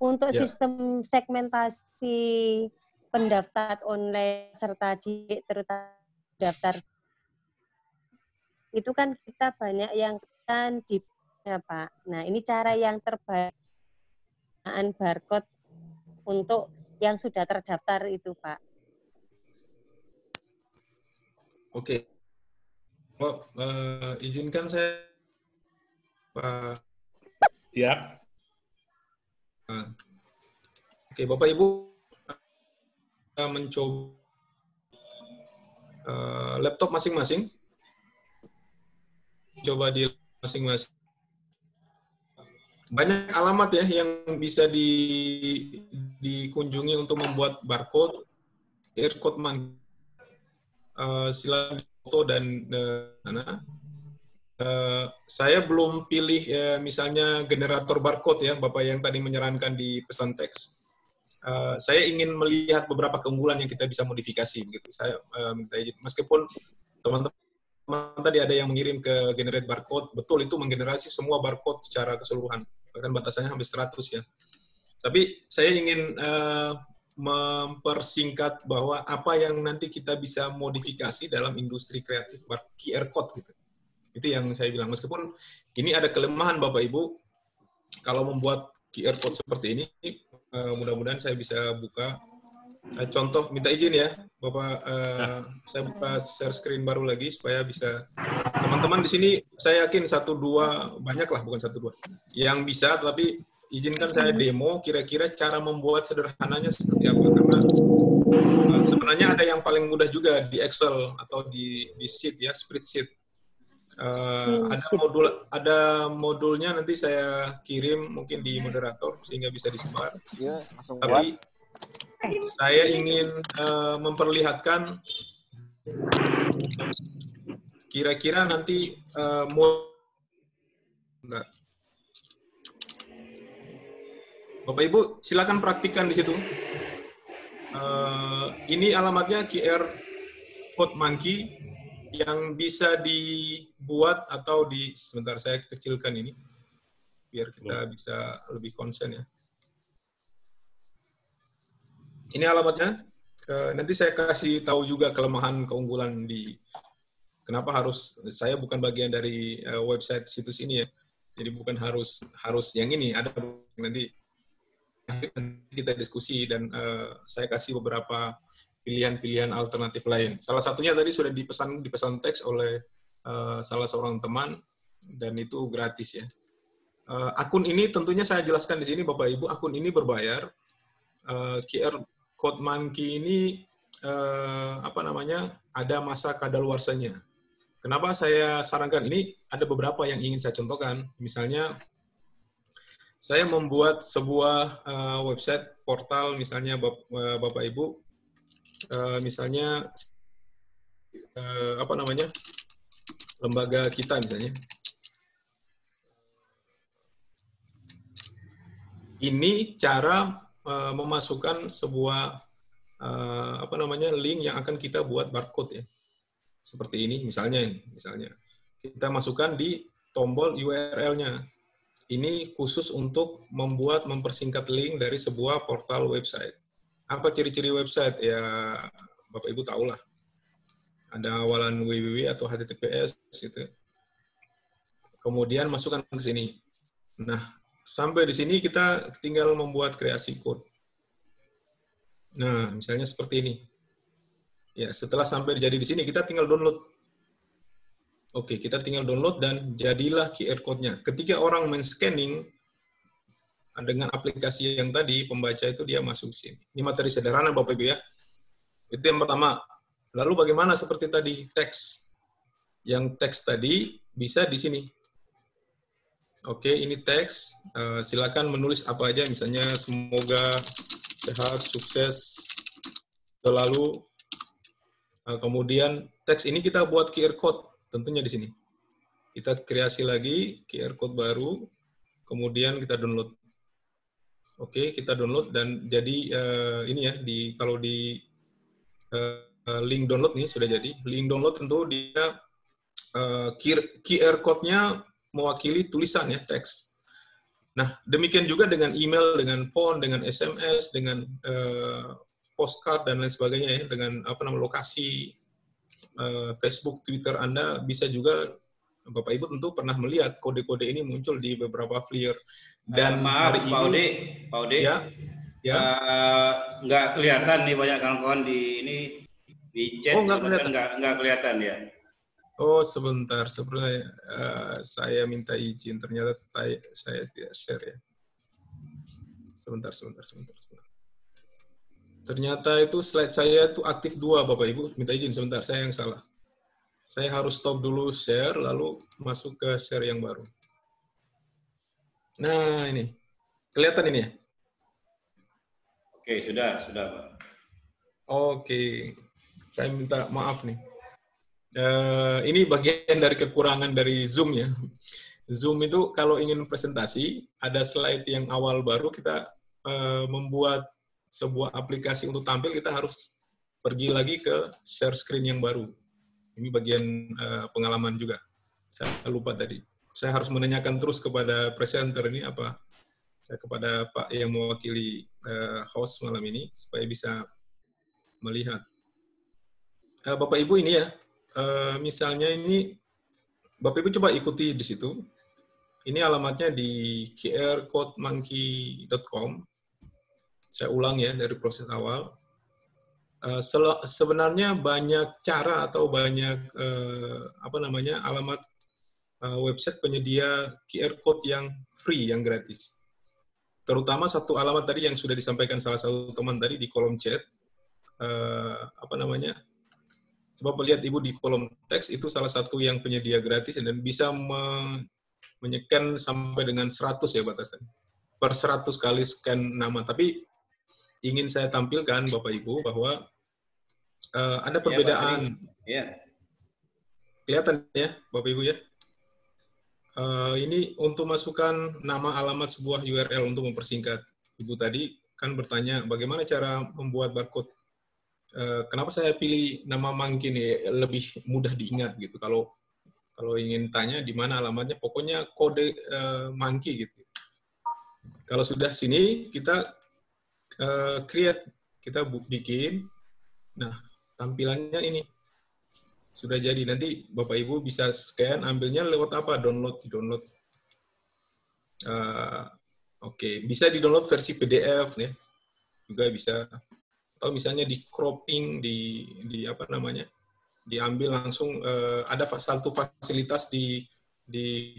untuk sistem segmentasi pendaftaran online serta terutama daftar itu kan kita banyak yang kan di Pak. Nah, ini cara yang terbaik barcode untuk yang sudah terdaftar itu, Pak. Oke. Izinkan saya, Pak. Siap. Oke, Bapak Ibu mencoba laptop masing-masing. Coba di masing-masing. Banyak alamat ya yang bisa dikunjungi untuk membuat barcode, QR code silakan foto dan saya belum pilih misalnya generator barcode ya, Bapak yang tadi menyarankan di pesan teks. Saya ingin melihat beberapa keunggulan yang kita bisa modifikasi begitu. Saya minta izin, meskipun teman-teman tadi ada yang mengirim ke generate barcode, betul itu menggenerasi semua barcode secara keseluruhan, bahkan batasannya hampir 100 ya. Tapi saya ingin mempersingkat bahwa apa yang nanti kita bisa modifikasi dalam industri kreatif QR code gitu. Itu yang saya bilang, meskipun ini ada kelemahan Bapak Ibu, kalau membuat QR code seperti ini, mudah-mudahan saya bisa buka contoh, minta izin ya Bapak, saya buka share screen baru lagi supaya bisa teman-teman di sini, saya yakin 1-2 banyak lah, bukan 1-2 yang bisa, tapi izinkan saya demo kira-kira cara membuat sederhananya seperti apa, karena sebenarnya ada yang paling mudah juga di Excel atau di sheet ya, spreadsheet. Ada modulnya, nanti saya kirim mungkin di moderator sehingga bisa disebar. Tapi saya ingin memperlihatkan kira-kira nanti Bapak Ibu silakan praktikkan di situ. Ini alamatnya QR Code Monkey yang bisa dibuat atau sebentar saya kecilkan ini biar kita bisa lebih konsen ya. Ini alamatnya. Nanti saya kasih tahu juga kelemahan keunggulan kenapa saya bukan bagian dari website situs ini ya. Jadi bukan harus yang ini, ada nanti kita diskusi dan saya kasih beberapa pilihan-pilihan alternatif lain. Salah satunya tadi sudah di pesan teks oleh salah seorang teman dan itu gratis ya. Akun ini tentunya saya jelaskan di sini Bapak Ibu, akun ini berbayar. QR Code Monkey ini ada masa kadaluarsanya. Kenapa saya sarankan ini? Ada beberapa yang ingin saya contohkan. Misalnya saya membuat sebuah website portal, misalnya Bapak Ibu, misalnya lembaga kita misalnya. Ini cara memasukkan sebuah link yang akan kita buat barcode ya. Seperti ini misalnya kita masukkan di tombol URL-nya. Ini khusus untuk mempersingkat link dari sebuah portal website. Apa ciri-ciri website? Ya, Bapak Ibu tahulah. Ada awalan www atau https gitu. Kemudian masukkan ke sini. Nah, sampai di sini kita tinggal membuat kreasi code. Nah, misalnya seperti ini. Ya, setelah sampai jadi di sini, kita tinggal download. Oke, kita tinggal download dan jadilah QR code-nya. Ketika orang men-scanning dengan aplikasi yang tadi, pembaca itu dia masuk sini. Ini materi sederhana, Bapak Ibu ya. Itu yang pertama. Lalu bagaimana seperti tadi, teks. Yang teks tadi bisa di sini. Oke, ini teks. Silakan menulis apa aja, misalnya semoga sehat, sukses, selalu. Kemudian teks ini kita buat QR code, tentunya di sini. Kita kreasi lagi QR code baru, kemudian kita download. Oke, kita download dan jadi ini ya, kalau di link download nih sudah jadi. Link download tentu dia QR code-nya mewakili tulisan ya, teks. Nah, demikian juga dengan email, dengan phone, dengan SMS, dengan postcard dan lain sebagainya ya, dengan lokasi Facebook, Twitter Anda bisa juga. Bapak Ibu tentu pernah melihat kode-kode ini muncul di beberapa flyer. Dan maaf, hari Pak ini, Ode, ya, nggak kelihatan nih banyak kawan-kawan di chat, nggak kelihatan ya. Oh, sebentar, sebenarnya saya minta izin, ternyata saya tidak share ya. Sebentar. Ternyata itu slide saya itu aktif 2, Bapak Ibu. Minta izin sebentar, saya yang salah. Saya harus stop dulu share, lalu masuk ke share yang baru. Nah, ini. Kelihatan ini ya? Oke, sudah, Pak. Oke. Saya minta maaf nih. Ini bagian dari kekurangan dari Zoom ya. Zoom itu kalau ingin presentasi, ada slide yang awal baru, kita membuat sebuah aplikasi untuk tampil, kita harus pergi lagi ke share screen yang baru. Ini bagian pengalaman juga. Saya lupa tadi. Saya harus menanyakan terus kepada presenter ini apa, kepada Pak yang mewakili host malam ini, supaya bisa melihat. Bapak Ibu ini ya, misalnya ini, Bapak Ibu coba ikuti di situ. Ini alamatnya di qrcodemonkey.com. Saya ulang ya dari proses awal. Sebenarnya banyak cara atau banyak alamat website penyedia QR code yang free, yang gratis. Terutama satu alamat tadi yang sudah disampaikan salah satu teman tadi di kolom chat. Coba lihat Ibu di kolom teks, itu salah satu yang penyedia gratis dan bisa menyekan sampai dengan 100 ya batasannya. Per 100 kali scan nama. Tapi ingin saya tampilkan Bapak Ibu bahwa ada perbedaan. Ya. Kelihatan ya Bapak Ibu ya. Ini untuk masukkan nama alamat sebuah URL untuk mempersingkat. Ibu tadi kan bertanya bagaimana cara membuat barcode. Kenapa saya pilih nama Monkey ini lebih mudah diingat gitu. Kalau ingin tanya di mana alamatnya, pokoknya kode Monkey gitu. Kalau sudah sini kita create, kita bikin. Nah, tampilannya ini sudah jadi. Nanti Bapak Ibu bisa scan, ambilnya lewat apa? Download. Oke, bisa di-download versi PDF ya. Juga bisa. Atau misalnya di cropping, diambil langsung. Ada satu fasilitas di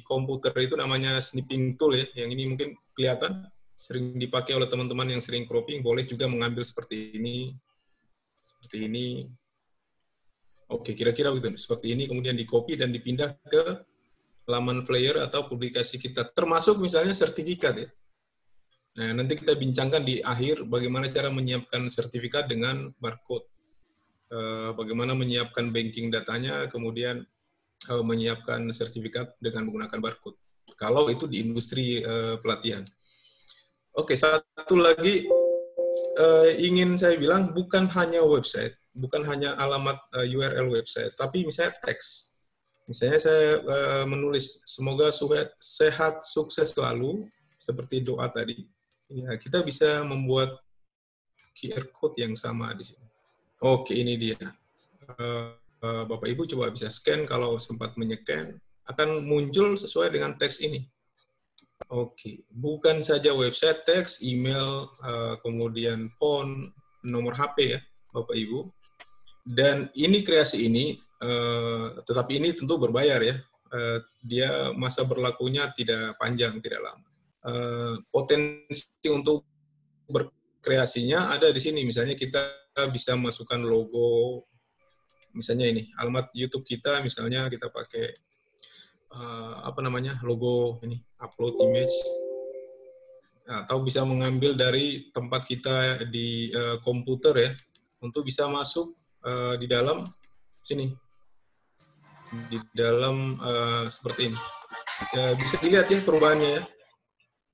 komputer itu namanya snipping tool ya. Yang ini mungkin kelihatan sering dipakai oleh teman-teman yang sering cropping. Boleh juga mengambil seperti ini. Oke, kira-kira begitu. Seperti ini, kemudian di-copy dan dipindah ke laman flyer atau publikasi kita. Termasuk misalnya sertifikat ya. Nah, nanti kita bincangkan di akhir bagaimana cara menyiapkan sertifikat dengan barcode. Bagaimana menyiapkan banking datanya, kemudian menyiapkan sertifikat dengan menggunakan barcode. Kalau itu di industri pelatihan. Oke, satu lagi ingin saya bilang, bukan hanya website, bukan hanya alamat URL website, tapi misalnya teks. Misalnya saya menulis, semoga sehat, sukses selalu, seperti doa tadi. Ya, kita bisa membuat QR code yang sama di sini. Oke, ini dia. Bapak Ibu coba bisa scan, kalau sempat menyekan, akan muncul sesuai dengan teks ini. Oke, bukan saja website, teks, email, kemudian phone, nomor HP ya, Bapak Ibu. Dan ini kreasi ini, tetapi ini tentu berbayar ya. Dia masa berlakunya tidak panjang, tidak lama. Potensi untuk berkreasinya ada di sini. Misalnya kita bisa masukkan logo, misalnya ini alamat YouTube kita, misalnya kita pakai logo ini, upload image, atau bisa mengambil dari tempat kita di komputer ya, untuk bisa masuk di dalam sini, di dalam seperti ini. Bisa dilihat ya perubahannya ya.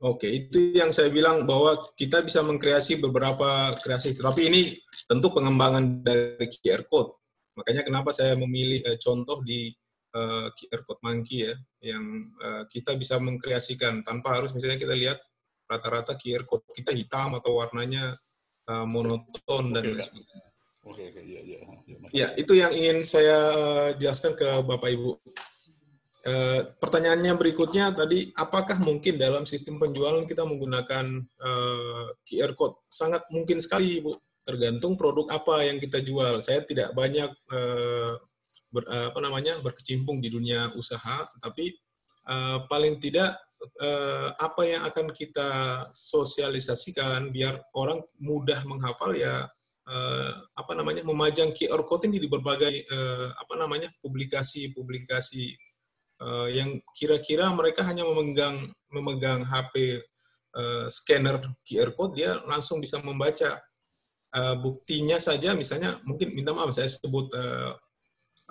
Oke, itu yang saya bilang bahwa kita bisa mengkreasi beberapa kreasi, tapi ini tentu pengembangan dari QR Code. Makanya kenapa saya memilih contoh di QR Code Monkey ya, yang kita bisa mengkreasikan tanpa harus misalnya kita lihat rata-rata QR Code kita hitam atau warnanya monoton dan lain sebagainya. Oke, Ya, itu yang ingin saya jelaskan ke Bapak Ibu. Pertanyaannya berikutnya tadi, apakah mungkin dalam sistem penjualan kita menggunakan QR Code? Sangat mungkin sekali, Bu. Tergantung produk apa yang kita jual. Saya tidak banyak berkecimpung di dunia usaha, tetapi paling tidak apa yang akan kita sosialisasikan biar orang mudah menghafal ya, memajang QR Code ini di berbagai publikasi-publikasi yang kira-kira mereka hanya memegang HP scanner QR Code, dia langsung bisa membaca. Buktinya saja misalnya, mungkin minta maaf saya sebut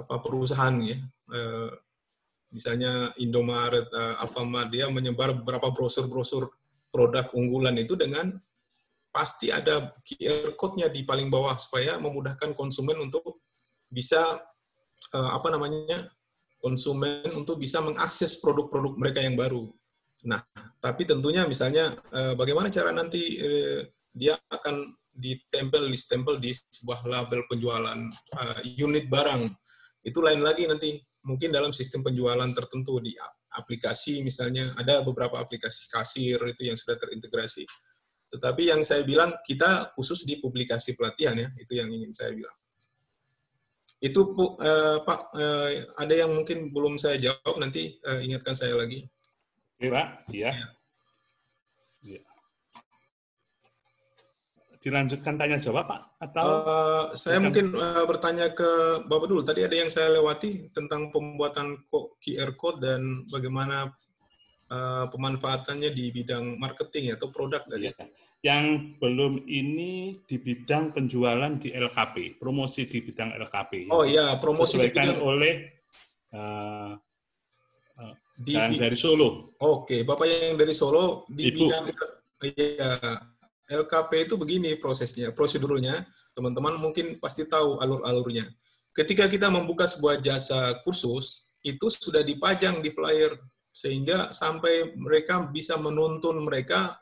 perusahaan ya, misalnya Indomaret, Alfamart, dia menyebar beberapa brosur-brosur produk unggulan itu dengan pasti ada QR Code-nya di paling bawah supaya memudahkan konsumen untuk bisa konsumen untuk bisa mengakses produk-produk mereka yang baru. Nah, tapi tentunya misalnya bagaimana cara nanti dia akan ditempel di sebuah label penjualan unit barang. Itu lain lagi nanti, mungkin dalam sistem penjualan tertentu di aplikasi misalnya, ada beberapa aplikasi kasir itu yang sudah terintegrasi. Tetapi yang saya bilang, kita khusus di publikasi pelatihan ya, itu yang ingin saya bilang. Itu Pak, ada yang mungkin belum saya jawab, nanti ingatkan saya lagi. Oke Pak, iya. Ya. Dilanjutkan tanya jawab Pak? Atau saya mungkin bertanya ke Bapak dulu. Tadi ada yang saya lewati tentang pembuatan QR Code dan bagaimana pemanfaatannya di bidang marketing atau produk tadi. Iya. Yang belum ini di bidang penjualan di LKP, promosi di bidang LKP. Oh iya, promosi disesuaikan di bidang oleh dari Solo. Oke, Bapak yang dari Solo di Ibu. bidang ya, LKP itu begini prosesnya, prosedurnya. Teman-teman mungkin pasti tahu alur-alurnya. Ketika kita membuka sebuah jasa kursus, itu sudah dipajang di flyer sehingga sampai mereka bisa menuntun mereka.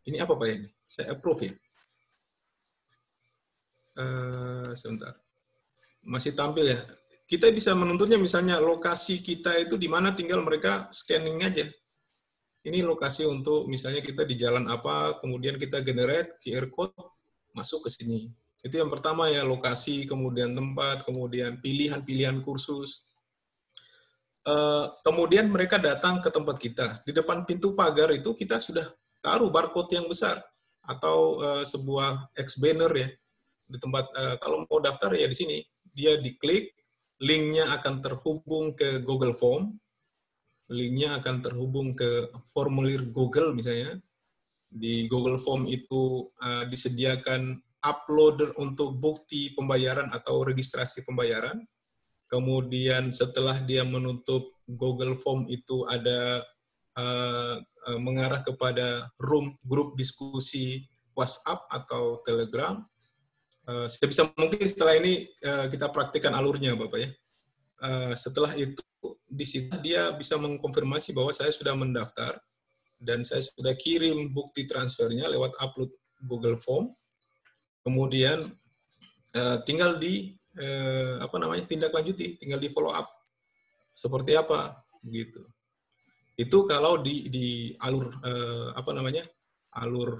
Ini apa Pak ini? Saya approve ya. Sebentar. Masih tampil ya. Kita bisa menuntunnya misalnya lokasi kita itu di mana, tinggal mereka scanning aja. Ini lokasi untuk misalnya kita di jalan apa, kemudian kita generate QR code masuk ke sini. Itu yang pertama ya, lokasi, kemudian tempat, kemudian pilihan-pilihan kursus. Kemudian mereka datang ke tempat kita. Di depan pintu pagar itu kita sudah taruh barcode yang besar atau sebuah X banner ya di tempat. Kalau mau daftar ya di sini, dia diklik, linknya akan terhubung ke Google Form, linknya akan terhubung ke formulir Google misalnya. Di Google Form itu disediakan uploader untuk bukti pembayaran atau registrasi pembayaran. Kemudian setelah dia menutup Google Form itu ada mengarah kepada grup diskusi WhatsApp atau Telegram. Sebisa mungkin setelah ini kita praktikkan alurnya, Bapak ya. Setelah itu di situ dia bisa mengkonfirmasi bahwa saya sudah mendaftar dan saya sudah kirim bukti transfernya lewat upload Google Form. Kemudian tinggal di tindak lanjuti, tinggal di follow up. Seperti apa begitu. Itu kalau di alur alur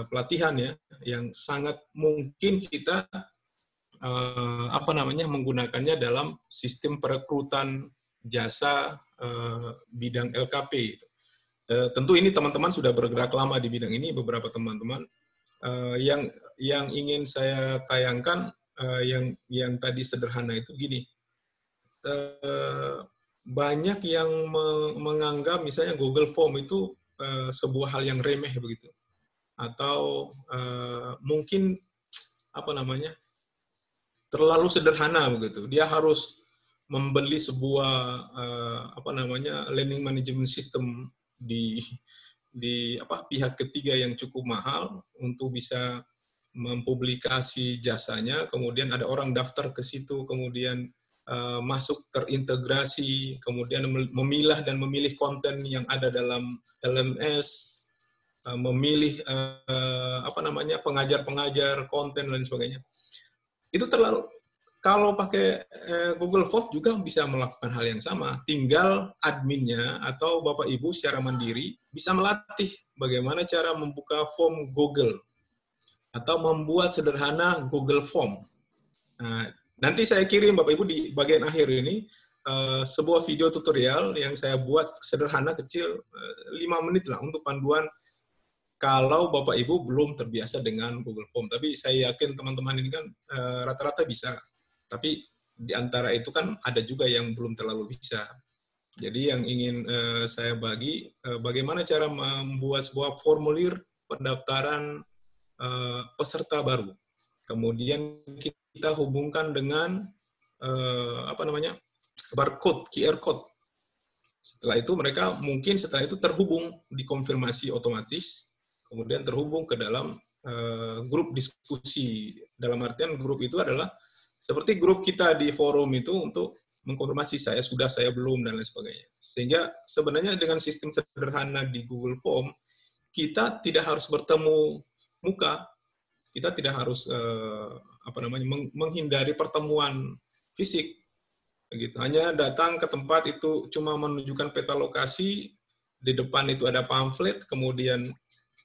pelatihan ya, yang sangat mungkin kita menggunakannya dalam sistem perekrutan jasa bidang LKP. Tentu ini teman-teman sudah bergerak lama di bidang ini, beberapa teman-teman. Yang ingin saya tayangkan, yang tadi sederhana itu gini. Banyak yang menganggap misalnya Google Form itu sebuah hal yang remeh begitu, atau mungkin terlalu sederhana begitu. Dia harus membeli sebuah learning management system di pihak ketiga yang cukup mahal untuk bisa mempublikasi jasanya, kemudian ada orang daftar ke situ, kemudian masuk terintegrasi, kemudian memilah dan memilih konten yang ada dalam LMS, memilih pengajar-pengajar konten dan sebagainya. Itu terlalu, kalau pakai Google Form juga bisa melakukan hal yang sama. Tinggal adminnya atau Bapak Ibu secara mandiri bisa melatih bagaimana cara membuka form Google atau membuat sederhana Google Form. Nah, nanti saya kirim Bapak Ibu di bagian akhir ini sebuah video tutorial yang saya buat sederhana kecil 5 menit lah untuk panduan kalau Bapak Ibu belum terbiasa dengan Google Form. Tapi saya yakin teman-teman ini kan rata-rata bisa. Tapi di antara itu kan ada juga yang belum terlalu bisa. Jadi yang ingin saya bagi, bagaimana cara membuat sebuah formulir pendaftaran peserta baru. Kemudian kita hubungkan dengan barcode, QR code. Setelah itu mereka mungkin setelah itu terhubung, dikonfirmasi otomatis, kemudian terhubung ke dalam grup diskusi. Dalam artian grup itu adalah seperti grup kita di forum itu untuk mengkonfirmasi saya sudah, saya belum, dan lain sebagainya. Sehingga sebenarnya dengan sistem sederhana di Google Form, kita tidak harus bertemu muka, kita tidak harus menghindari pertemuan fisik, begitu. Hanya datang ke tempat itu cuma menunjukkan peta lokasi, di depan itu ada pamflet, kemudian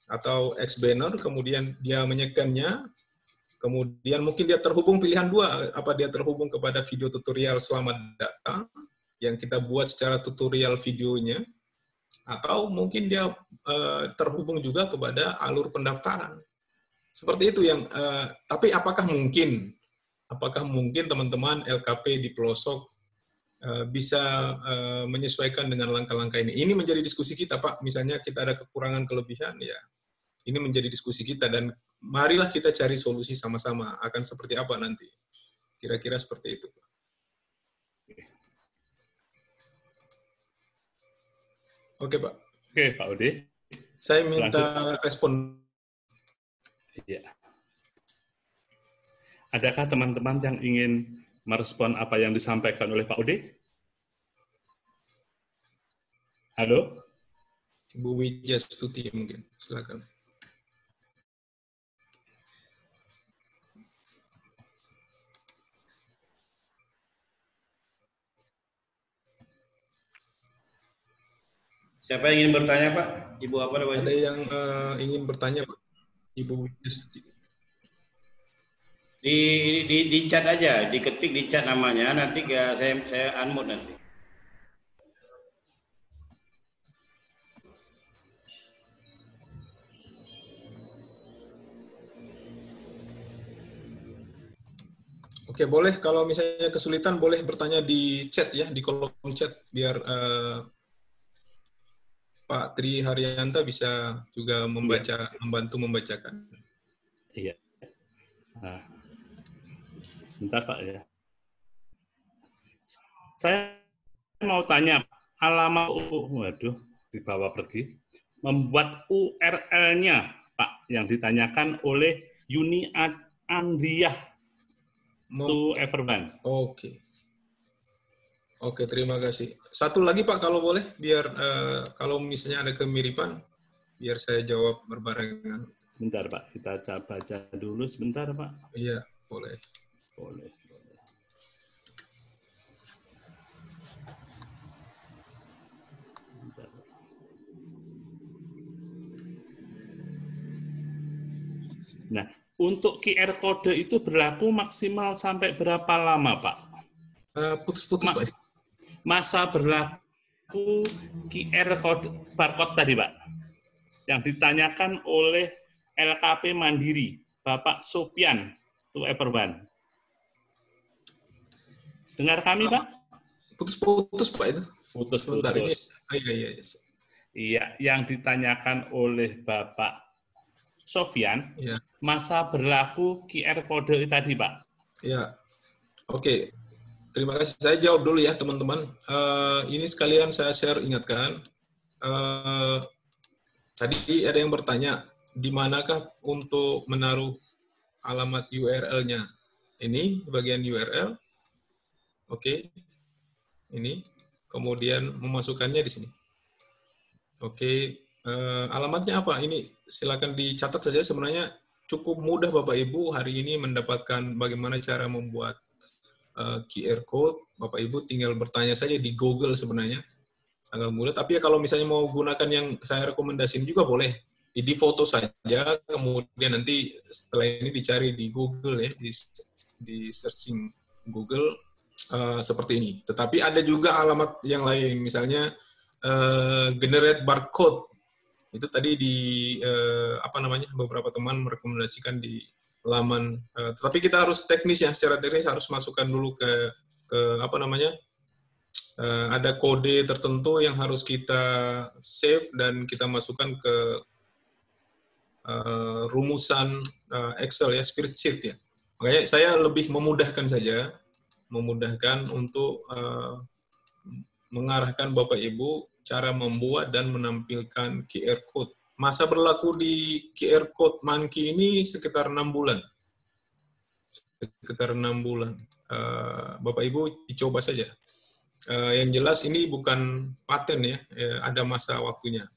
atau X banner, kemudian dia menyekannya, kemudian mungkin dia terhubung pilihan dua, apa dia terhubung kepada video tutorial selamat datang yang kita buat secara tutorial videonya, atau mungkin dia terhubung juga kepada alur pendaftaran. Seperti itu yang, tapi apakah mungkin teman-teman LKP di pelosok bisa menyesuaikan dengan langkah-langkah ini? Ini menjadi diskusi kita, Pak. Misalnya kita ada kekurangan kelebihan, ya ini menjadi diskusi kita, dan marilah kita cari solusi sama-sama. Akan seperti apa nanti? Kira-kira seperti itu, Pak. Oke, Pak. Oke, Pak Ode. Saya minta respon. Ya. Adakah teman-teman yang ingin merespon apa yang disampaikan oleh Pak Ode? Halo? Bu Wijastuti mungkin, silakan. Siapa yang ingin bertanya, Pak? Ibu apa namanya? Ada yang ingin bertanya, Pak? Ibu Wijastuti. Di chat aja, diketik di chat namanya, nanti saya unmute nanti. Oke, boleh kalau misalnya kesulitan boleh bertanya di chat ya, di kolom chat, biar Pak Tri Haryanta bisa juga membantu membacakan. Iya. Nah, sebentar Pak ya. Saya mau tanya, alamat waduh dibawa pergi, membuat URL-nya Pak yang ditanyakan oleh Yuni Andriah to Everbank. Oke. Oke, terima kasih. Satu lagi Pak kalau boleh, biar kalau misalnya ada kemiripan, biar saya jawab berbarengan. Sebentar Pak, kita baca dulu sebentar Pak. Iya, boleh. Boleh. Nah, untuk QR code itu berlaku maksimal sampai berapa lama, Pak? Putus-putus, Pak. Masa berlaku QR code barcode tadi, Pak, yang ditanyakan oleh LKP Mandiri, Bapak Sopian, to Everone. Dengar kami, Pak? Putus-putus, Pak, itu. Putus-putus. Iya, yang ditanyakan oleh Bapak Sofian, ya. Masa berlaku QR code tadi, Pak. Ya, oke. Terima kasih. Saya jawab dulu ya, teman-teman. Ini sekalian saya share, ingatkan. Tadi ada yang bertanya, di manakah untuk menaruh alamat URL-nya? Ini bagian URL. Oke. Ini. Kemudian memasukkannya di sini. Oke. Alamatnya apa? Ini silakan dicatat saja. Sebenarnya cukup mudah Bapak Ibu hari ini mendapatkan bagaimana cara membuat QR code. Bapak Ibu tinggal bertanya saja di Google sebenarnya. Sangat mudah. Tapi ya kalau misalnya mau gunakan yang saya rekomendasiin juga boleh. Di foto saja, kemudian nanti setelah ini dicari di Google ya, di searching Google seperti ini. Tetapi ada juga alamat yang lain, misalnya generate barcode. Itu tadi di beberapa teman merekomendasikan di laman. Tetapi kita harus teknis ya, secara teknis harus masukkan dulu ke ada kode tertentu yang harus kita save dan kita masukkan ke rumusan Excel ya, spreadsheet ya. Makanya saya lebih memudahkan saja, untuk mengarahkan Bapak Ibu cara membuat dan menampilkan QR code. Masa berlaku di QR code Monkey ini sekitar 6 bulan. Sekitar 6 bulan. Bapak Ibu dicoba saja. Yang jelas ini bukan paten ya, ada masa waktunya.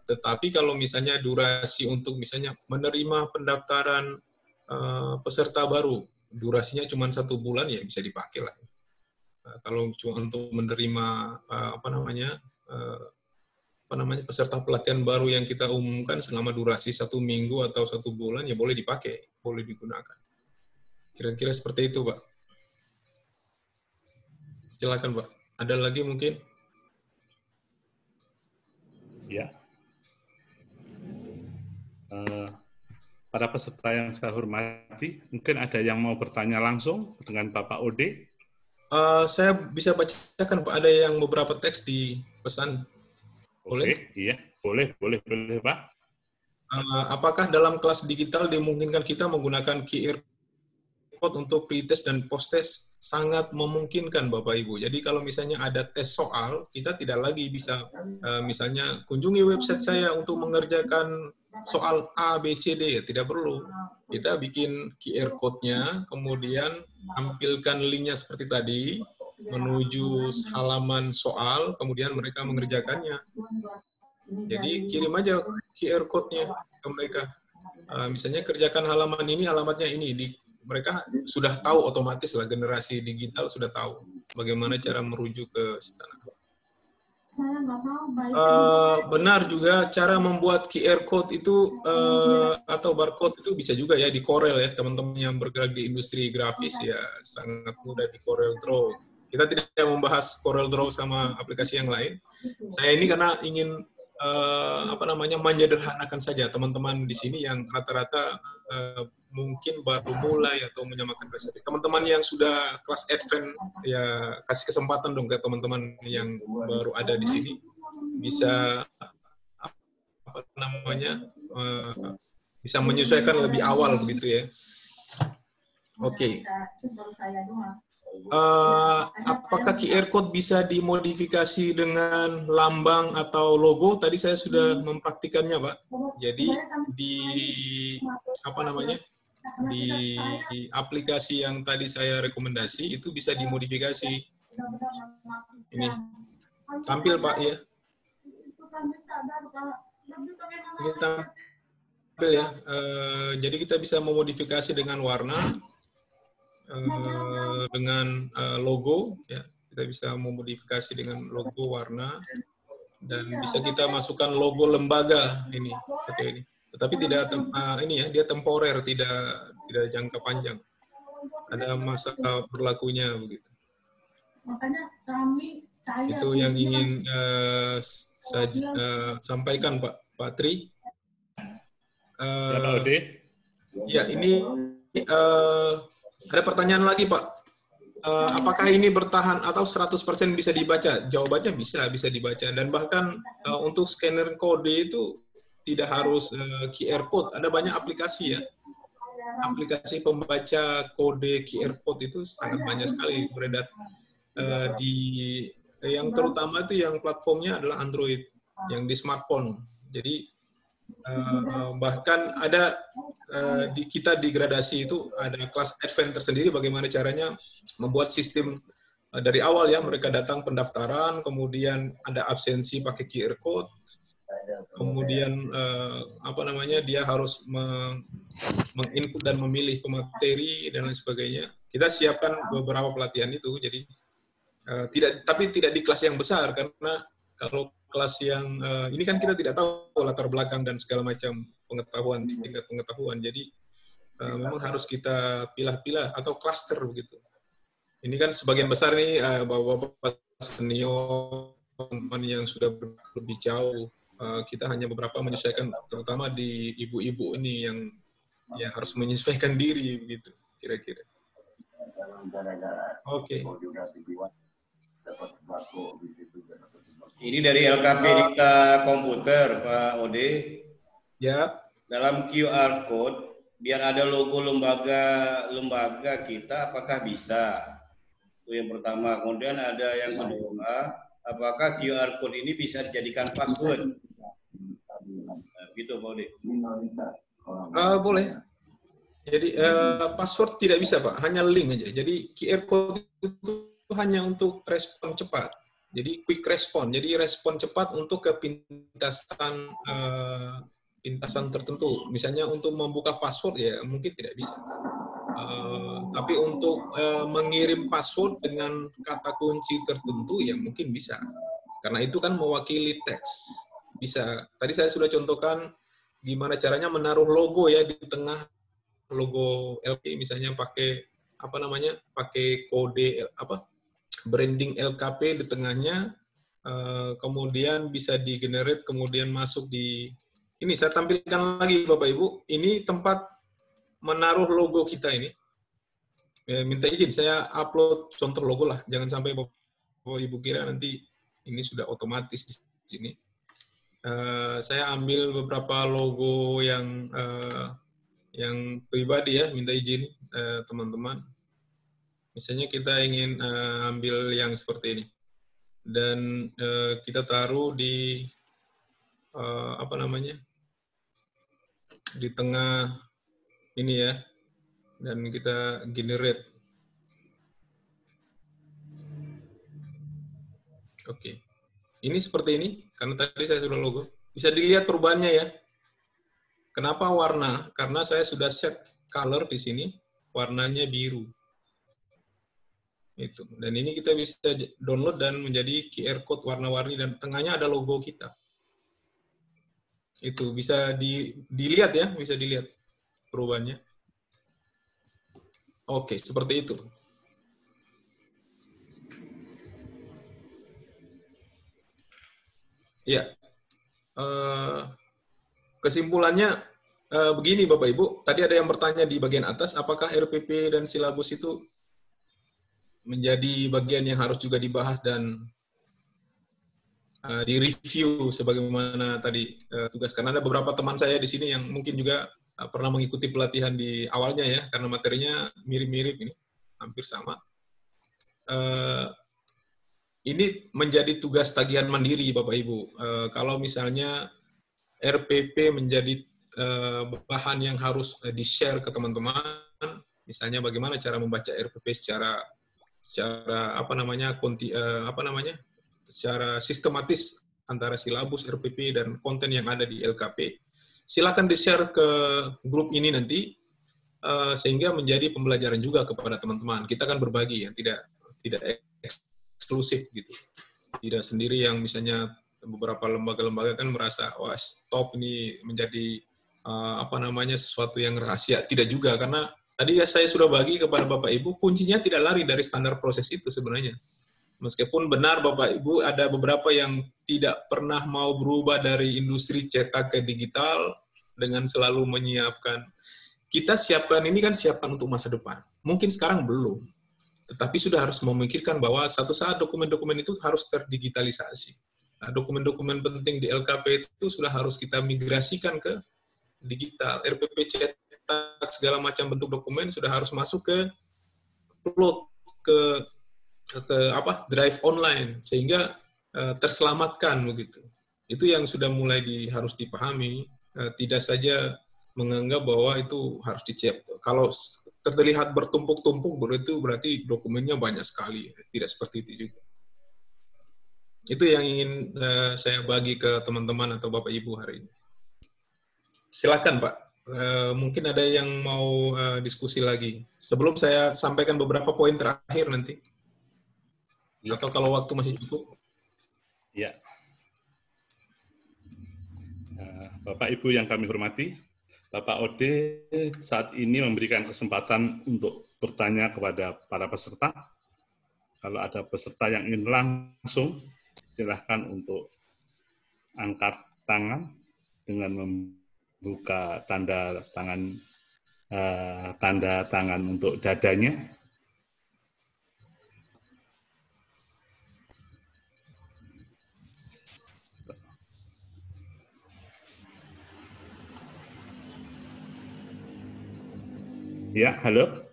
Tetapi kalau misalnya durasi untuk misalnya menerima pendaftaran peserta baru, durasinya cuma 1 bulan ya bisa dipakai lah. Kalau cuma untuk menerima peserta pelatihan baru yang kita umumkan selama durasi 1 minggu atau 1 bulan ya boleh dipakai, boleh digunakan. Kira-kira seperti itu, Pak. Silakan, Pak. Ada lagi mungkin? Ya. Para peserta yang saya hormati, mungkin ada yang mau bertanya langsung dengan Bapak Ode? Saya bisa bacakan, Pak. Ada yang beberapa teks di pesan. Boleh? Oke, iya, boleh, Pak. Apakah dalam kelas digital dimungkinkan kita menggunakan QR code untuk pretest dan post-test? Sangat memungkinkan, Bapak Ibu. Jadi kalau misalnya ada tes soal, kita tidak lagi bisa misalnya kunjungi website saya untuk mengerjakan soal A, B, C, D. Tidak perlu. Kita bikin QR code-nya, kemudian tampilkan link-nya seperti tadi, menuju halaman soal, kemudian mereka mengerjakannya. Jadi kirim aja QR code-nya ke mereka. Misalnya kerjakan halaman ini, alamatnya ini. Mereka sudah tahu otomatis lah, generasi digital sudah tahu bagaimana cara merujuk ke sana. Benar juga cara membuat QR code itu atau barcode itu bisa juga ya di Corel ya, teman-teman yang bergerak di industri grafis ya sangat mudah di Corel Draw. Kita tidak membahas Corel Draw sama aplikasi yang lain. Saya ini karena ingin menyederhanakan saja teman-teman di sini yang rata-rata mungkin baru mulai atau menyamakan persepsi. Teman-teman yang sudah kelas advance ya kasih kesempatan dong ke teman-teman yang baru ada di sini bisa bisa menyesuaikan lebih awal begitu ya. Oke. Apakah QR code bisa dimodifikasi dengan lambang atau logo? Tadi saya sudah mempraktikannya, Pak. Jadi di di aplikasi yang tadi saya rekomendasi itu bisa dimodifikasi. Ini tampil, Pak, ya. Ini tampil ya. Jadi kita bisa memodifikasi dengan warna, dengan logo, ya. Kita bisa memodifikasi dengan logo, warna, dan bisa kita masukkan logo lembaga ini, seperti ini. tetapi tidak ini ya, dia temporer, tidak jangka panjang. Ada masa berlakunya begitu. Makanya saya itu yang ingin saya sampaikan Pak Tri. Ya, Pak Ode. Ya, ini ada pertanyaan lagi Pak. Apakah ini bertahan atau 100% bisa dibaca? Jawabannya bisa dibaca, dan bahkan untuk scanner kode itu tidak harus QR code. Ada banyak aplikasi ya. Aplikasi pembaca kode QR code itu sangat banyak sekali beredar yang terutama itu yang platformnya adalah Android, yang di smartphone. Jadi bahkan ada kita di gradasi itu ada kelas advance tersendiri bagaimana caranya membuat sistem dari awal ya, mereka datang pendaftaran, kemudian ada absensi pakai QR code, kemudian dia harus menginput dan memilih pemateri dan lain sebagainya. Kita siapkan beberapa pelatihan itu, jadi tidak di kelas yang besar, karena kalau kelas yang ini kan kita tidak tahu latar belakang dan segala macam pengetahuan, tingkat pengetahuan, jadi memang harus kita pilah-pilah atau klaster begitu. Ini kan sebagian besar nih bapak-bapak senior, teman yang sudah lebih jauh. Kita hanya beberapa menyesuaikan, terutama di ibu-ibu ini yang harus menyesuaikan diri begitu kira-kira. Oke. Ini dari LKP Dikta Komputer, Pak Ode. Ya. Dalam QR code, biar ada logo lembaga kita, apakah bisa? Itu yang pertama. Kemudian ada yang kedua, apakah QR code ini bisa dijadikan password? Gitu, Pak Ode. Boleh. Jadi password tidak bisa, Pak. Hanya link aja. Jadi QR code itu hanya untuk respon cepat. Jadi quick respon. Jadi respon cepat untuk pintasan tertentu. Misalnya untuk membuka password ya mungkin tidak bisa. Tapi untuk mengirim password dengan kata kunci tertentu ya mungkin bisa. Karena itu kan mewakili teks. Bisa. Tadi saya sudah contohkan gimana caranya menaruh logo ya di tengah logo LP, misalnya pakai pakai kode branding LKP di tengahnya, kemudian bisa di-generate, kemudian masuk di ini. Saya tampilkan lagi Bapak Ibu, ini tempat menaruh logo kita ini. Minta izin saya upload contoh logo lah, jangan sampai Bapak Ibu kira nanti ini sudah otomatis di sini. Saya ambil beberapa logo yang pribadi ya, minta izin teman-teman. Misalnya kita ingin ambil yang seperti ini, dan kita taruh di di tengah ini ya, dan kita generate. Oke, ini seperti ini karena tadi saya sudah logo. Bisa dilihat perubahannya ya. Kenapa warna? Karena saya sudah set color di sini, warnanya biru. Itu. Dan ini kita bisa download dan menjadi QR code warna-warni, dan tengahnya ada logo kita. Itu bisa dilihat ya, bisa dilihat perubahannya. Oke, seperti itu. Ya. Kesimpulannya begini Bapak Ibu, tadi ada yang bertanya di bagian atas, apakah RPP dan silabus itu menjadi bagian yang harus juga dibahas dan direview sebagaimana tadi tugas. Karena ada beberapa teman saya di sini yang mungkin juga pernah mengikuti pelatihan di awalnya ya, karena materinya mirip-mirip ini, hampir sama. Ini menjadi tugas tagihan mandiri Bapak Ibu. Kalau misalnya RPP menjadi bahan yang harus di-share ke teman-teman, misalnya bagaimana cara membaca RPP secara secara sistematis antara silabus, RPP, dan konten yang ada di LKP. Silakan di-share ke grup ini nanti, sehingga menjadi pembelajaran juga kepada teman-teman. Kita kan berbagi ya, tidak eksklusif gitu. Tidak sendiri yang misalnya beberapa lembaga-lembaga kan merasa, wah stop ini menjadi sesuatu yang rahasia. Tidak juga, karena tadi ya saya sudah bagi kepada Bapak Ibu, kuncinya tidak lari dari standar proses itu sebenarnya. Meskipun benar Bapak Ibu ada beberapa yang tidak pernah mau berubah dari industri cetak ke digital dengan selalu menyiapkan. Kita siapkan ini kan siapkan untuk masa depan. Mungkin sekarang belum. Tetapi sudah harus memikirkan bahwa satu saat dokumen-dokumen itu harus terdigitalisasi. Nah, dokumen-dokumen penting di LKP itu sudah harus kita migrasikan ke digital. RPP cetak segala macam bentuk dokumen sudah harus masuk ke upload ke drive online sehingga terselamatkan begitu. Itu yang sudah mulai harus dipahami. Tidak saja menganggap bahwa itu harus dicek. Kalau terlihat bertumpuk-tumpuk berarti dokumennya banyak sekali. Tidak seperti itu juga. Itu yang ingin saya bagi ke teman-teman atau Bapak Ibu hari ini. Silakan Pak. Mungkin ada yang mau diskusi lagi. Sebelum saya sampaikan beberapa poin terakhir nanti. Atau kalau waktu masih cukup. Ya. Bapak Ibu yang kami hormati, Bapak Ode saat ini memberikan kesempatan untuk bertanya kepada para peserta. Kalau ada peserta yang ingin langsung, silahkan untuk angkat tangan dengan membuka tanda tangan untuk dadanya. Ya, halo.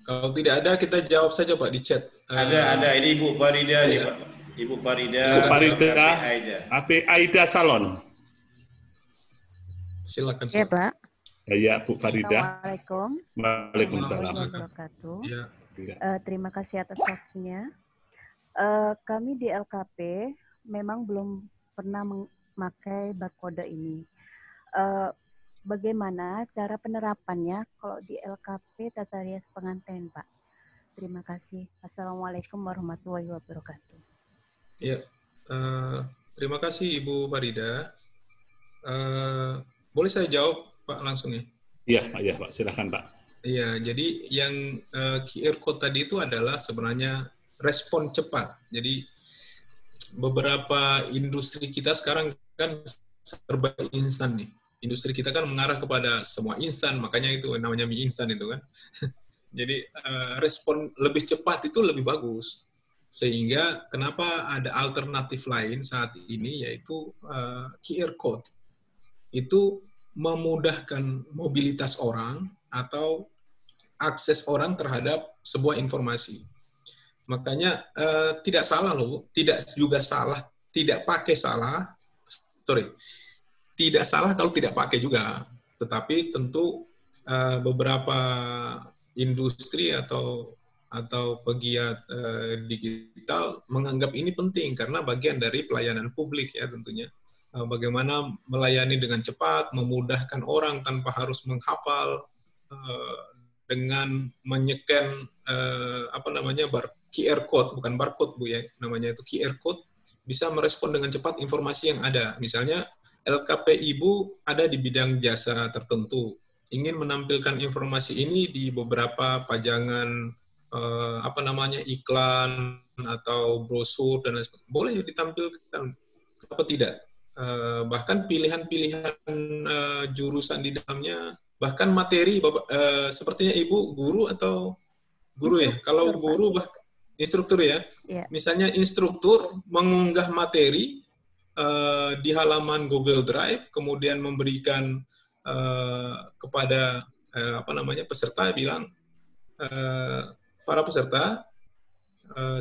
Kalau tidak ada, kita jawab saja Pak di chat. Ada. Ini Ibu Farida nih Pak. Ibu Farida. Ibu Farida, AP Aida Salon. Silakan. Ya Pak. Ya, Bu Farida. Assalamualaikum. Waalaikumsalam. Terima kasih atas waktunya. Kami di LKP memang belum pernah memakai barcode ini. Bagaimana cara penerapannya kalau di LKP Tata Rias Pengantin, Pak? Terima kasih. Assalamualaikum warahmatullahi wabarakatuh. Ya, terima kasih Ibu Farida. Boleh saya jawab Pak langsung ya? Iya Pak, silakan Pak. Iya, jadi yang QR Code tadi itu adalah sebenarnya respon cepat. Jadi beberapa industri kita sekarang kan serba instan nih. Industri kita kan mengarah kepada semua instan, makanya itu namanya mie instan itu kan. Jadi respon lebih cepat itu lebih bagus. Sehingga kenapa ada alternatif lain saat ini yaitu QR Code. Itu memudahkan mobilitas orang atau akses orang terhadap sebuah informasi. Makanya tidak salah loh, tidak salah kalau tidak pakai juga, tetapi tentu beberapa industri atau pegiat digital menganggap ini penting karena bagian dari pelayanan publik ya tentunya. Bagaimana melayani dengan cepat, memudahkan orang tanpa harus menghafal, dengan menyeken QR code, bukan barcode Bu ya, namanya itu QR code, bisa merespon dengan cepat informasi yang ada. Misalnya LKP Ibu ada di bidang jasa tertentu, ingin menampilkan informasi ini di beberapa pajangan iklan atau brosur dan lain sebagainya. Boleh ditampilkan, apa tidak? Bahkan pilihan-pilihan jurusan di dalamnya, bahkan materi, sepertinya Ibu guru atau guru ya? Kalau guru, instruktur ya? Misalnya instruktur mengunggah materi di halaman Google Drive, kemudian memberikan kepada peserta, bilang, para peserta,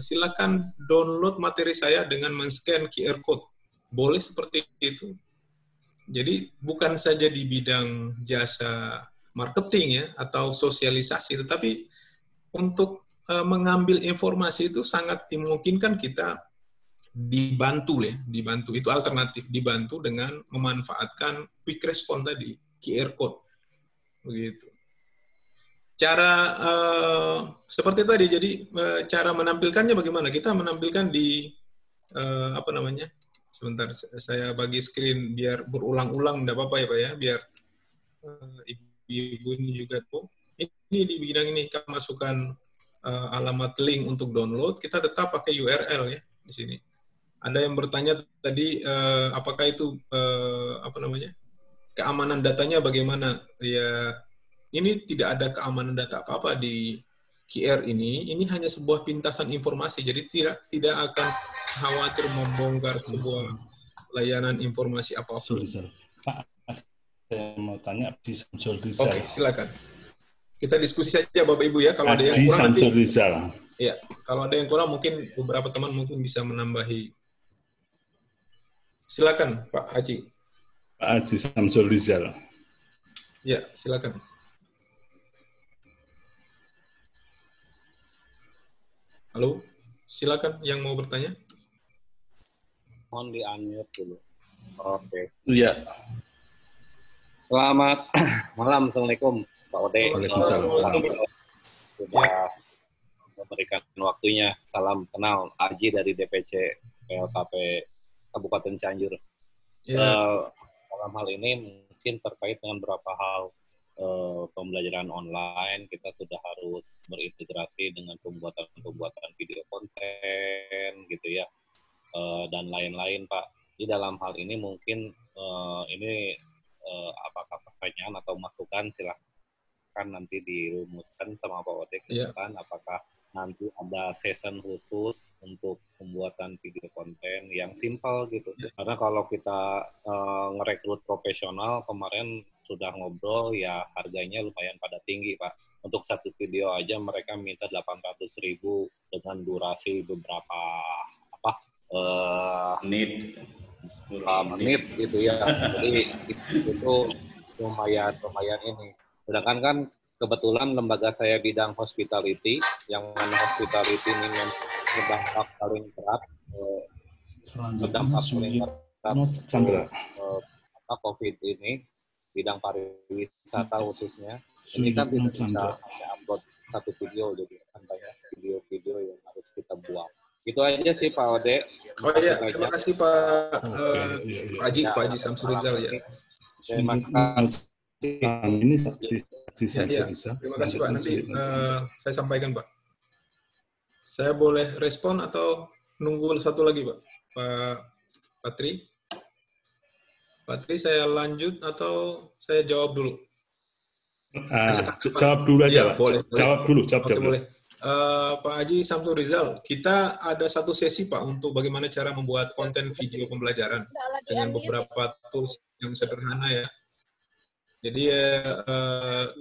silakan download materi saya dengan men-scan QR code. Boleh seperti itu. Jadi bukan saja di bidang jasa marketing ya atau sosialisasi, tetapi untuk mengambil informasi itu sangat dimungkinkan kita dibantu itu alternatif, dibantu dengan memanfaatkan quick response tadi, QR code begitu. Cara seperti tadi, jadi cara menampilkannya bagaimana? Kita menampilkan di Sebentar, saya bagi screen biar berulang-ulang, tidak apa-apa ya Pak ya, biar ibu ini juga tuh. Ini di bidang ini kita masukkan alamat link untuk download, kita tetap pakai URL ya di sini. Ada yang bertanya tadi apakah itu keamanan datanya bagaimana? Ya, ini tidak ada keamanan data apa-apa di QR ini hanya sebuah pintasan informasi, jadi tidak akan khawatir membongkar sebuah layanan informasi apapun. Pak, saya mau tanya Haji Samsul Rizal. Oke, silakan. Kita diskusi saja Bapak Ibu ya. Kalau ada yang kurang Samsul Rizal. Ya, kalau ada yang kurang mungkin beberapa teman mungkin bisa menambahi. Silakan Pak Haji. Pak Haji Samsul Rizal. Ya, silakan. Halo, silakan yang mau bertanya. Mohon di-unmute dulu. Oke. Iya. Selamat malam, Assalamualaikum Pak Ode. Waalaikumsalam. Sudah memberikan waktunya. Salam kenal, Aji dari DPC PLKP Kabupaten Cianjur. Dalam hal ini mungkin terkait dengan beberapa hal pembelajaran online, kita sudah harus berintegrasi dengan pembuatan video konten gitu ya, dan lain-lain Pak. Di dalam hal ini mungkin apakah pertanyaan atau masukan silahkan nanti dirumuskan sama Pak Ode ke depan, apakah nanti ada session khusus untuk pembuatan video konten yang simpel gitu. Karena kalau kita ngerekrut profesional, kemarin sudah ngobrol ya harganya lumayan pada tinggi Pak. Untuk satu video aja mereka minta 800.000 dengan durasi beberapa menit gitu ya. Jadi itu lumayan ini. Sedangkan kan kebetulan lembaga saya bidang hospitality, yang mana hospitality ini berdampak paling berat, COVID ini, bidang pariwisata khususnya. Ini kan tidak bisa hanya upload satu video, jadi kan banyak video-video yang harus kita buat. Itu aja sih Pak Ode. Oh iya, terima kasih Pak Haji Samsul Rizal ya. Terima kasih. Ini saya bisa. Terima kasih Pak. Nanti saya sampaikan Pak. Saya boleh respon atau nunggu satu lagi Pak? Pak Patri? Patri saya lanjut atau saya jawab dulu? Jawab dulu aja Pak. Boleh. Jawab dulu. Oke, boleh. Pak Haji Samsul Rizal, kita ada satu sesi Pak untuk bagaimana cara membuat konten video pembelajaran dengan beberapa tools yang sederhana ya. Jadi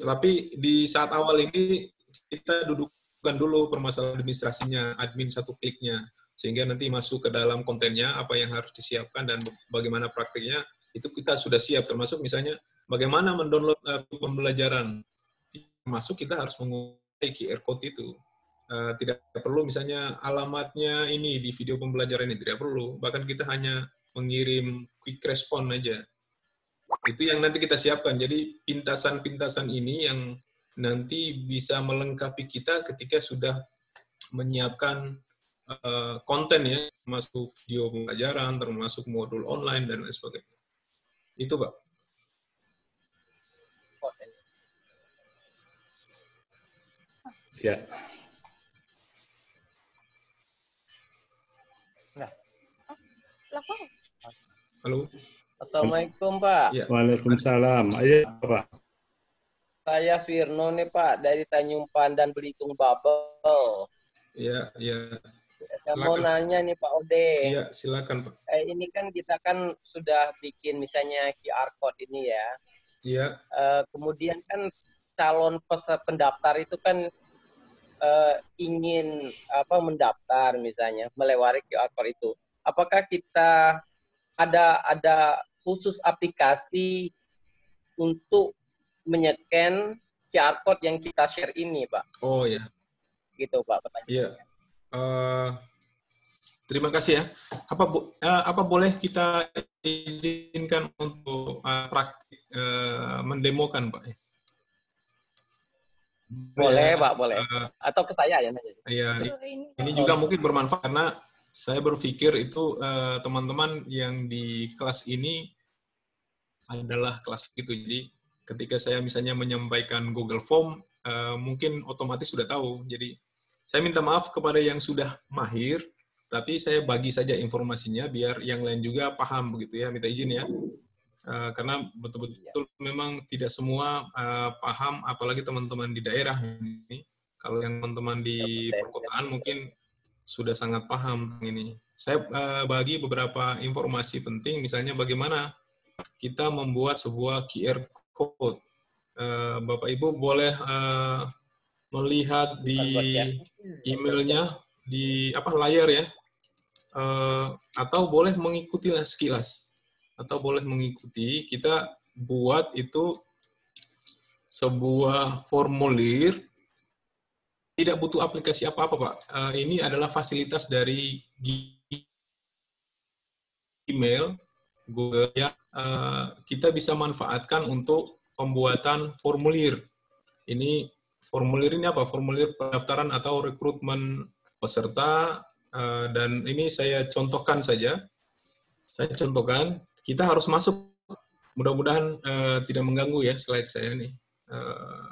tapi di saat awal ini kita dudukkan dulu permasalahan administrasinya, admin satu kliknya, sehingga nanti masuk ke dalam kontennya apa yang harus disiapkan dan bagaimana praktiknya itu kita sudah siap, termasuk misalnya bagaimana mendownload pembelajaran. Masuk kita harus menguasai QR code itu. Tidak perlu misalnya alamatnya ini di video pembelajaran ini, tidak perlu. Bahkan kita hanya mengirim quick response aja. Itu yang nanti kita siapkan. Jadi pintasan-pintasan ini yang nanti bisa melengkapi kita ketika sudah menyiapkan konten ya, termasuk video pembelajaran, termasuk modul online dan lain sebagainya. Itu Pak. Ya. Halo. Assalamualaikum Pak. Ya. Waalaikumsalam. Ayo Pak. Saya Swirno nih Pak dari Tanjung Pandan Belitung Babel. Iya, iya. Saya mau nanya nih Pak Ode. Iya, silakan Pak. Ini kan kita kan sudah bikin misalnya QR code ini ya. Iya. Kemudian kan calon pendaftar itu kan ingin mendaftar misalnya melewati QR code itu. Apakah kita ada khusus aplikasi untuk menyeken QR code yang kita share ini, Pak? Oh ya. Gitu, Pak. Iya. Terima kasih ya. Apa boleh kita izinkan untuk praktik mendemokan, Pak? Boleh, Pak, boleh. Atau ke saya ya? Iya. Ini juga mungkin bermanfaat karena saya berpikir itu teman-teman yang di kelas ini adalah kelas itu. Jadi ketika saya misalnya menyampaikan Google Form, mungkin otomatis sudah tahu. Jadi saya minta maaf kepada yang sudah mahir, tapi saya bagi saja informasinya biar yang lain juga paham begitu ya. Minta izin ya. Karena betul-betul memang tidak semua paham, apalagi teman-teman di daerah ini. Kalau yang teman-teman di perkotaan mungkin sudah sangat paham ini. Saya bagi beberapa informasi penting, misalnya bagaimana kita membuat sebuah QR code. Bapak Ibu boleh melihat di emailnya di layar ya, atau boleh mengikuti sekilas. Atau boleh mengikuti, kita buat itu sebuah formulir, tidak butuh aplikasi apa-apa, Pak. Ini adalah fasilitas dari email, Google, ya. Kita bisa manfaatkan untuk pembuatan formulir. Ini formulir ini apa? Formulir pendaftaran atau rekrutmen peserta, dan ini saya contohkan saja. Saya contohkan. Kita harus masuk, mudah-mudahan tidak mengganggu ya slide saya nih.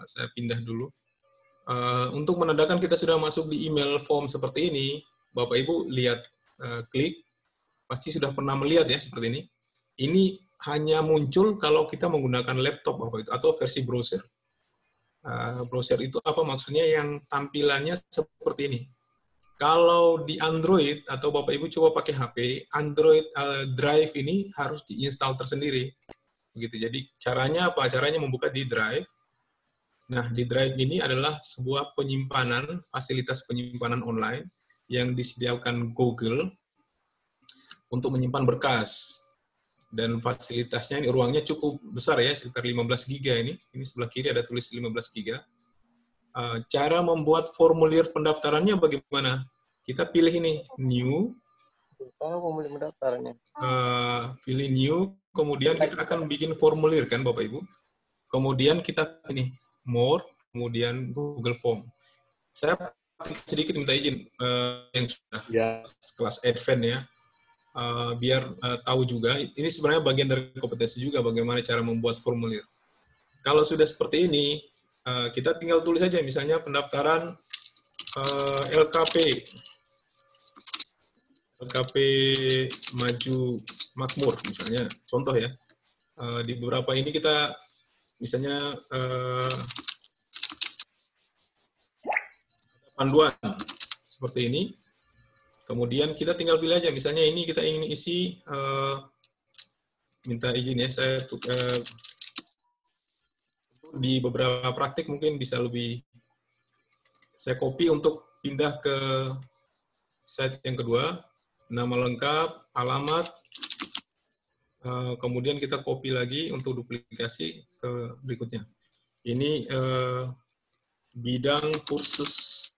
Saya pindah dulu. Untuk menandakan kita sudah masuk di email form seperti ini, Bapak Ibu lihat, klik, pasti sudah pernah melihat ya seperti ini. Ini hanya muncul kalau kita menggunakan laptop Bapak Ibu, atau versi browser. Browser itu apa maksudnya? Yang tampilannya seperti ini. Kalau di Android atau Bapak Ibu coba pakai HP, Android Drive ini harus diinstal tersendiri. Begitu. Jadi caranya apa? Caranya membuka di Drive. Nah, di Drive ini adalah sebuah penyimpanan, fasilitas penyimpanan online yang disediakan Google untuk menyimpan berkas. Dan fasilitasnya ini ruangnya cukup besar ya, sekitar 15 GB ini. Ini sebelah kiri ada tulis 15 GB. Cara membuat formulir pendaftarannya bagaimana? Kita pilih ini, new. Formulir pendaftarannya. Pilih new, kemudian kita akan bikin formulir kan Bapak Ibu. Kemudian kita ini, more, kemudian Google Form. Saya sedikit minta izin yang sudah kelas advance ya, biar tahu juga, ini sebenarnya bagian dari kompetensi juga bagaimana cara membuat formulir. Kalau sudah seperti ini, kita tinggal tulis saja, misalnya pendaftaran LKP Maju Makmur, misalnya, contoh ya. Di beberapa ini kita, misalnya, panduan, seperti ini. Kemudian kita tinggal pilih aja, misalnya ini kita ingin isi, minta izin ya, saya di beberapa praktik mungkin bisa lebih, saya copy untuk pindah ke slide yang kedua, nama lengkap, alamat, kemudian kita copy lagi untuk duplikasi ke berikutnya. Ini bidang kursus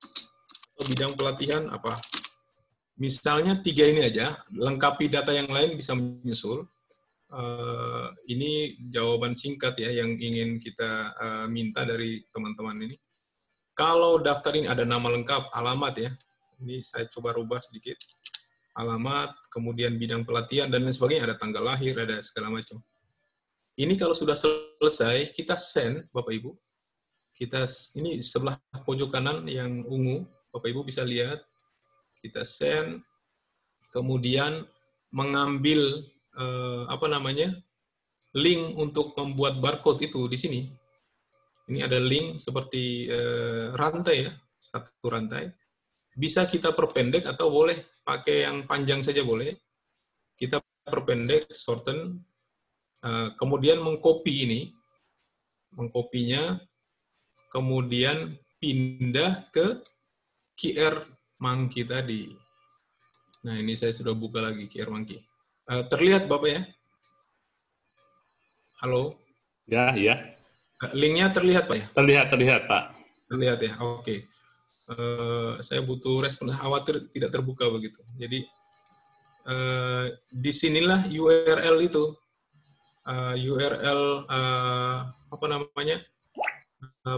atau bidang pelatihan apa? Misalnya 3 ini aja, lengkapi data yang lain bisa menyusul. Ini jawaban singkat ya yang ingin kita minta dari teman-teman ini. Kalau daftar ini ada nama lengkap, alamat ya. Ini saya coba rubah sedikit. Alamat, kemudian bidang pelatihan, dan lain sebagainya. Ada tanggal lahir, ada segala macam. Ini kalau sudah selesai, kita send, Bapak Ibu. Ini sebelah pojok kanan yang ungu, Bapak Ibu bisa lihat. Kita send, kemudian mengambil link untuk membuat barcode itu di sini. Ini ada link seperti rantai ya, satu rantai. Bisa kita perpendek atau boleh pakai yang panjang saja boleh. Kita perpendek, shorten, kemudian mengcopy ini, mengkopinya, kemudian pindah ke QR Monkey tadi. Nah, ini saya sudah buka lagi QR Monkey. Terlihat Bapak ya? Halo? Ya, ya. Linknya terlihat Pak ya? Terlihat Pak. Terlihat ya, oke. Saya butuh respon, khawatir tidak terbuka begitu. Jadi, disinilah URL itu. URL,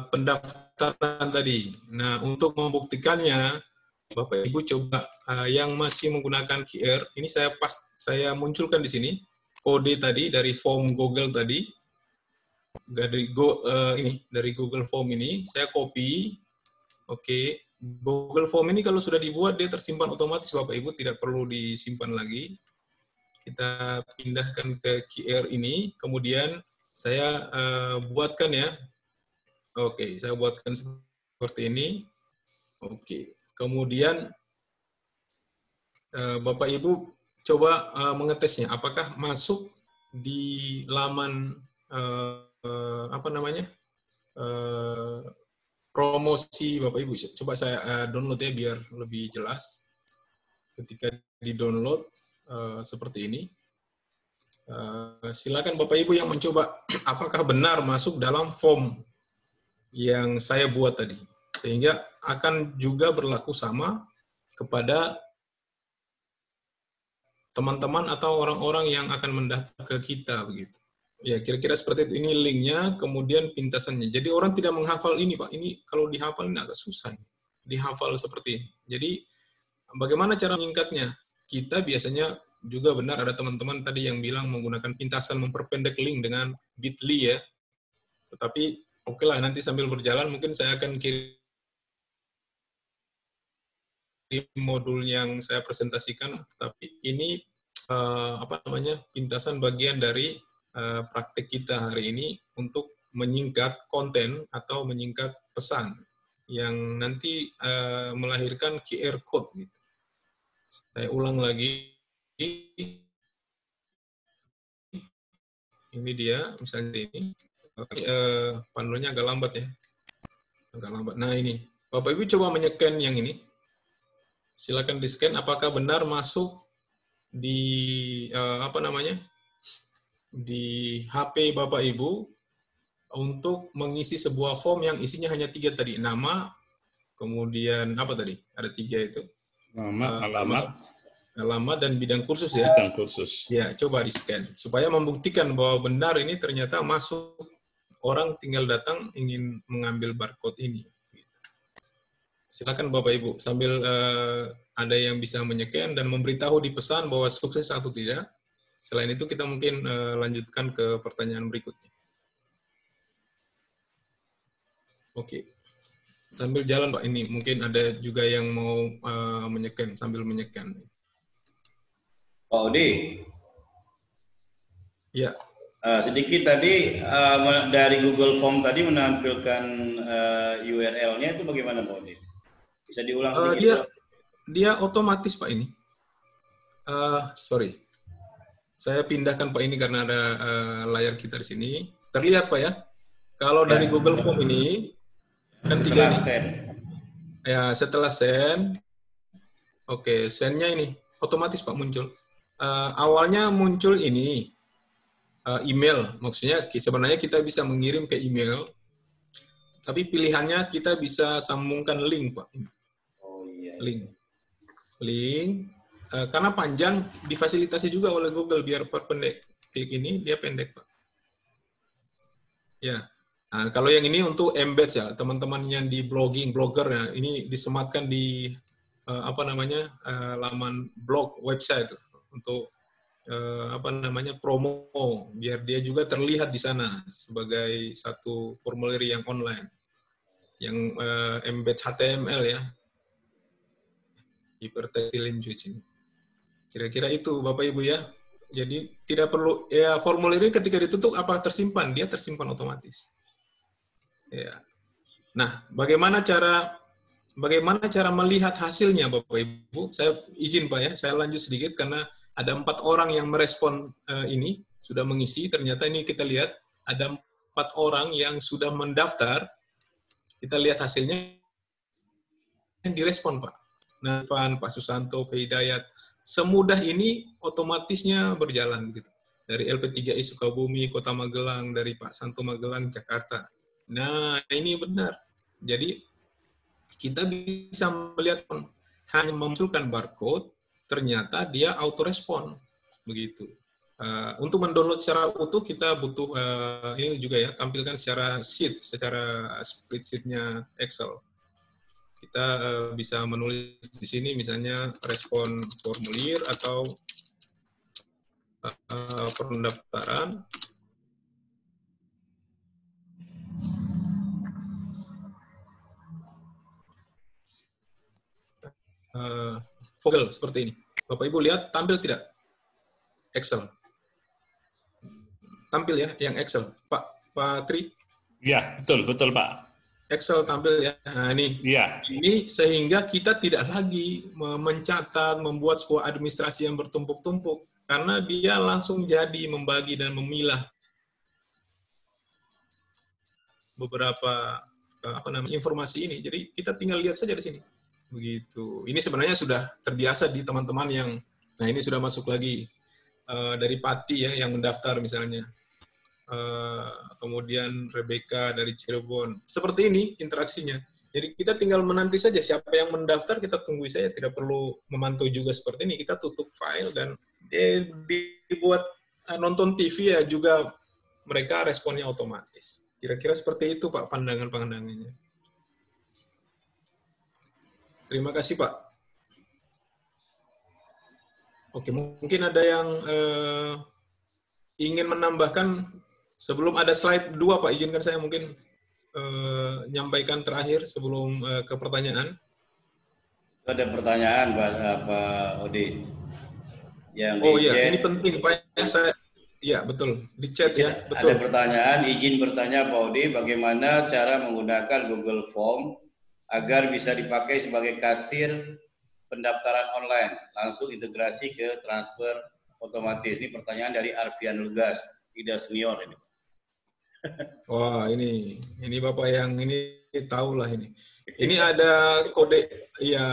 pendaftaran tadi. Nah, untuk membuktikannya, Bapak Ibu coba yang masih menggunakan QR, ini saya munculkan di sini kode tadi dari form Google tadi, dari Google Form ini saya copy. Oke, Google Form ini kalau sudah dibuat dia tersimpan otomatis Bapak Ibu, tidak perlu disimpan lagi. Kita pindahkan ke QR ini, kemudian saya buatkan ya. Oke, saya buatkan seperti ini. Oke, kemudian Bapak Ibu coba mengetesnya, apakah masuk di laman promosi Bapak Ibu. Coba saya download ya biar lebih jelas. Ketika di-download seperti ini. Silakan Bapak Ibu yang mencoba apakah benar masuk dalam form yang saya buat tadi. Sehingga akan juga berlaku sama kepada teman-teman atau orang-orang yang akan mendaftar ke kita begitu. Ya, kira-kira seperti itu. Ini linknya, kemudian pintasannya. Jadi orang tidak menghafal ini, Pak. Ini kalau dihafal ini agak susah. Dihafal seperti ini. Jadi bagaimana cara menyingkatnya? Kita biasanya juga benar ada teman-teman tadi yang bilang menggunakan pintasan memperpendek link dengan bit.ly ya. Tetapi oke lah, nanti sambil berjalan mungkin saya akan kirim modul yang saya presentasikan. Tapi ini pintasan bagian dari praktek kita hari ini untuk menyingkat konten atau menyingkat pesan yang nanti melahirkan QR code gitu. Saya ulang lagi. Ini dia, misalnya ini. Panelnya agak lambat ya. Agak lambat. Nah ini, Bapak Ibu coba menyekan yang ini. Silakan di-scan apakah benar masuk di di HP Bapak Ibu untuk mengisi sebuah form yang isinya hanya 3 tadi. Nama, kemudian apa tadi? Ada 3 itu. Nama, alamat dan bidang kursus ya. Bidang kursus. Ya, coba di-scan supaya membuktikan bahwa benar ini ternyata masuk. Orang tinggal datang ingin mengambil barcode ini. Silakan Bapak Ibu sambil ada yang bisa menyekan dan memberitahu di pesan bahwa sukses atau tidak. Selain itu kita mungkin lanjutkan ke pertanyaan berikutnya. Oke. Sambil jalan Pak, ini mungkin ada juga yang mau menyekan sambil menyekan. Pak Odi. Ya. Sedikit tadi dari Google Form tadi menampilkan URL-nya itu bagaimana Pak Odi? Bisa diulang sedikit? Dia otomatis Pak ini. Sorry. Saya pindahkan Pak ini karena ada layar kita di sini. Terlihat Pak ya. Kalau dari Google Form ini kan 3 nih. Ya, setelah send. Oke, send-nya ini otomatis Pak muncul. Awalnya muncul ini email, maksudnya sebenarnya kita bisa mengirim ke email, tapi pilihannya kita bisa sambungkan link Pak. Oh iya. Link. Karena panjang difasilitasi juga oleh Google biar perpendek. Klik ini dia pendek Pak. Ya. Nah, kalau yang ini untuk embed ya, teman-teman yang di blogger ya, ini disematkan di laman blog website untuk promo biar dia juga terlihat di sana sebagai satu formulir yang online yang embed HTML ya, hypertext cuci. Kira-kira itu Bapak Ibu ya. Jadi tidak perlu ya, formulir ini ketika ditutup apa tersimpan, dia tersimpan otomatis. Ya. Nah, bagaimana cara melihat hasilnya Bapak Ibu? Saya izin Pak ya, saya lanjut sedikit karena ada 4 orang yang merespon ini, sudah mengisi. Ternyata ini kita lihat ada 4 orang yang sudah mendaftar. Kita lihat hasilnya yang direspon Pak. Nah, Pak Susanto, Pak Hidayat. Semudah ini otomatisnya berjalan gitu. Dari LP3I Sukabumi, Kota Magelang, dari Pak Santo Magelang, Jakarta. Nah, ini benar. Jadi kita bisa melihat hanya memunculkan barcode, ternyata dia autorespon begitu. Untuk mendownload secara utuh kita butuh ini juga ya, tampilkan secara sheet, secara spreadsheet-nya Excel. Kita bisa menulis di sini misalnya respon formulir atau pendaftaran. Vogel seperti ini. Bapak Ibu lihat tampil tidak? Excel. Tampil ya yang Excel. Pak Tri? Iya, betul Pak. Excel tampil ya. Nah, ini. Iya. Ini sehingga kita tidak lagi mencatat, membuat sebuah administrasi yang bertumpuk-tumpuk karena dia langsung jadi membagi dan memilah beberapa informasi ini. Jadi kita tinggal lihat saja di sini. Begitu. Ini sebenarnya sudah terbiasa di teman-teman yang ini sudah masuk lagi dari Pati ya yang mendaftar misalnya. Kemudian Rebecca dari Cirebon. Seperti ini interaksinya. Jadi kita tinggal menanti saja siapa yang mendaftar, kita tunggu saja, tidak perlu memantau juga seperti ini. Kita tutup file dan dibuat nonton TV ya juga mereka responnya otomatis. Kira-kira seperti itu Pak pandangannya. Terima kasih Pak. Oke, mungkin ada yang ingin menambahkan. Sebelum ada slide 2, Pak, izinkan saya mungkin nyampaikan terakhir sebelum ke pertanyaan. Ada pertanyaan, Pak Odi. Yang iya, ini penting, Pak. Iya, betul. Di chat ya, betul. Ada pertanyaan, izin bertanya Pak Odi, bagaimana cara menggunakan Google Form agar bisa dipakai sebagai kasir pendaftaran online, langsung integrasi ke transfer otomatis. Ini pertanyaan dari Arfian Lugas, Ida Senior ini. Wah, ini Bapak yang ini tahu lah ini. Ini ada kode, ya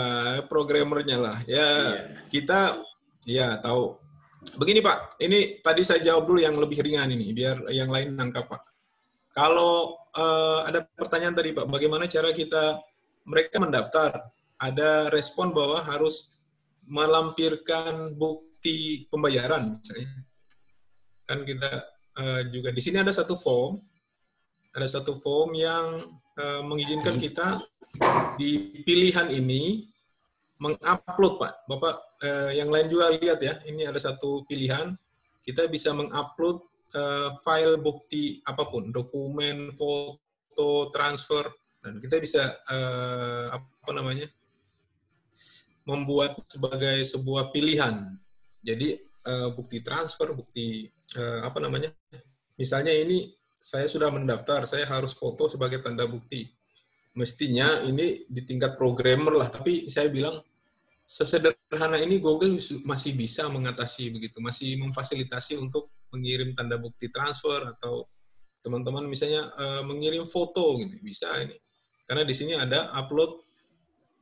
programmernya lah. Ya, kita ya tahu. Begini Pak, ini tadi saya jawab dulu yang lebih ringan ini, biar yang lain nangkap Pak. Kalau ada pertanyaan tadi Pak, bagaimana cara mereka mendaftar? Ada respon bahwa harus melampirkan bukti pembayaran misalnya. Kan kita juga di sini ada satu form yang mengizinkan kita di pilihan ini mengupload Pak. Bapak yang lain juga lihat ya, ini ada satu pilihan kita bisa mengupload file bukti apapun, dokumen, foto, transfer, dan kita bisa membuat sebagai sebuah pilihan. Jadi bukti transfer, bukti misalnya ini saya sudah mendaftar, saya harus foto sebagai tanda bukti. Mestinya ini di tingkat programmer lah, tapi saya bilang sesederhana ini Google masih bisa mengatasi begitu, masih memfasilitasi untuk mengirim tanda bukti transfer atau teman-teman misalnya mengirim foto gitu, bisa ini. Karena di sini ada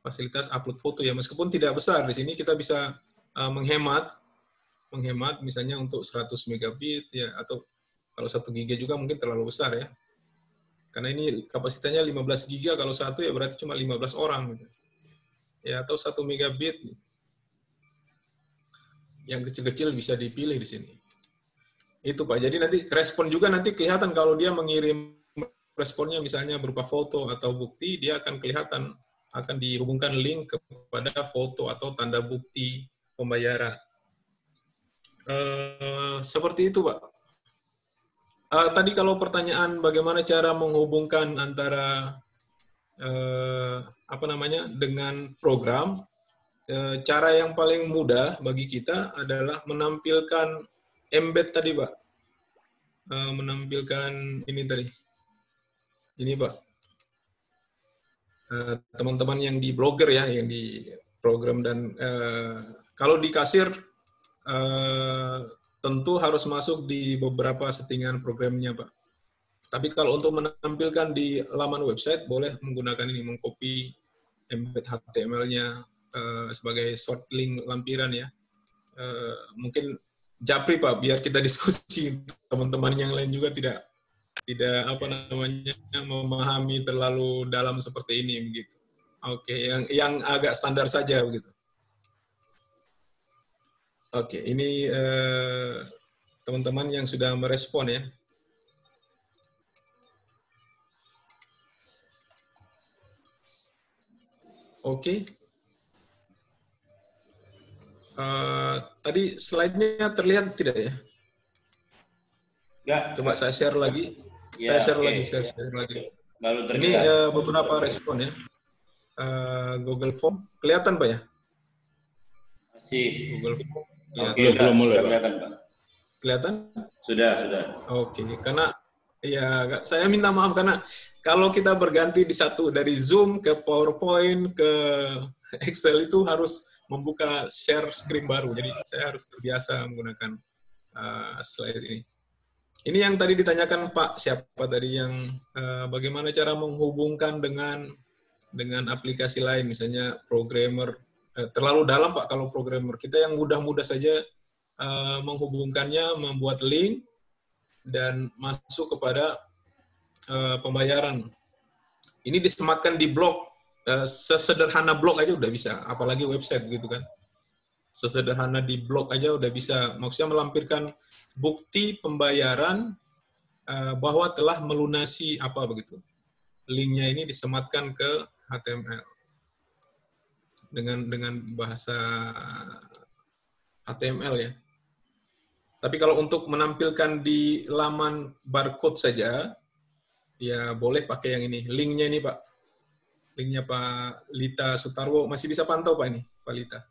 fasilitas upload foto ya, meskipun tidak besar, di sini kita bisa menghemat misalnya untuk 100 megabit ya, atau kalau 1 giga juga mungkin terlalu besar ya. Karena ini kapasitasnya 15 giga, kalau satu ya berarti cuma 15 orang gitu. Ya, atau 1 megabit. Yang kecil-kecil bisa dipilih di sini. Itu Pak. Jadi nanti respon juga nanti kelihatan kalau dia mengirim responnya misalnya berupa foto atau bukti, dia akan kelihatan, akan dihubungkan link kepada foto atau tanda bukti pembayaran. Seperti itu Pak. Tadi kalau pertanyaan bagaimana cara menghubungkan antara dengan program, cara yang paling mudah bagi kita adalah menampilkan embed tadi Pak. Menampilkan ini tadi. Ini Pak. Teman-teman yang di Blogger ya, yang di program, dan kalau di kasir tentu harus masuk di beberapa settingan programnya Pak. Tapi kalau untuk menampilkan di laman website, boleh menggunakan ini, mengcopy embed HTML-nya sebagai short link lampiran ya. Mungkin Japri Pak, biar kita diskusi, teman-teman yang lain juga tidak memahami terlalu dalam seperti ini begitu. Oke, yang agak standar saja begitu. Oke, ini teman-teman yang sudah merespon ya. Oke. Tadi slide-nya terlihat tidak ya? Enggak. Coba saya share lagi. Ya, Saya share oke. lagi, saya share lagi. Baru Ini terlihat. beberapa respon ya. Google Form kelihatan Pak ya? Masih. Google Form. Ya, belum mulai, Pak. Kelihatan, Pak. Kelihatan? Sudah. Oke, karena ya saya minta maaf karena kalau kita berganti di satu dari Zoom ke PowerPoint ke Excel itu harus membuka share screen baru. Jadi saya harus terbiasa menggunakan slide ini. Ini yang tadi ditanyakan Pak, siapa tadi yang bagaimana cara menghubungkan dengan aplikasi lain, misalnya programmer. Terlalu dalam Pak kalau programmer. Kita yang mudah-mudah saja menghubungkannya, membuat link, dan masuk kepada pembayaran. Ini disematkan di blog, sesederhana blog aja udah bisa, apalagi website gitu kan. Sesederhana di blog aja udah bisa, maksudnya melampirkan bukti pembayaran bahwa telah melunasi apa begitu. Linknya ini disematkan ke HTML dengan bahasa HTML ya. Tapi kalau untuk menampilkan di laman barcode saja, ya boleh pakai yang ini. Linknya ini Pak. Linknya Pak Lita Sutarwo. Masih bisa pantau Pak ini, Pak Lita.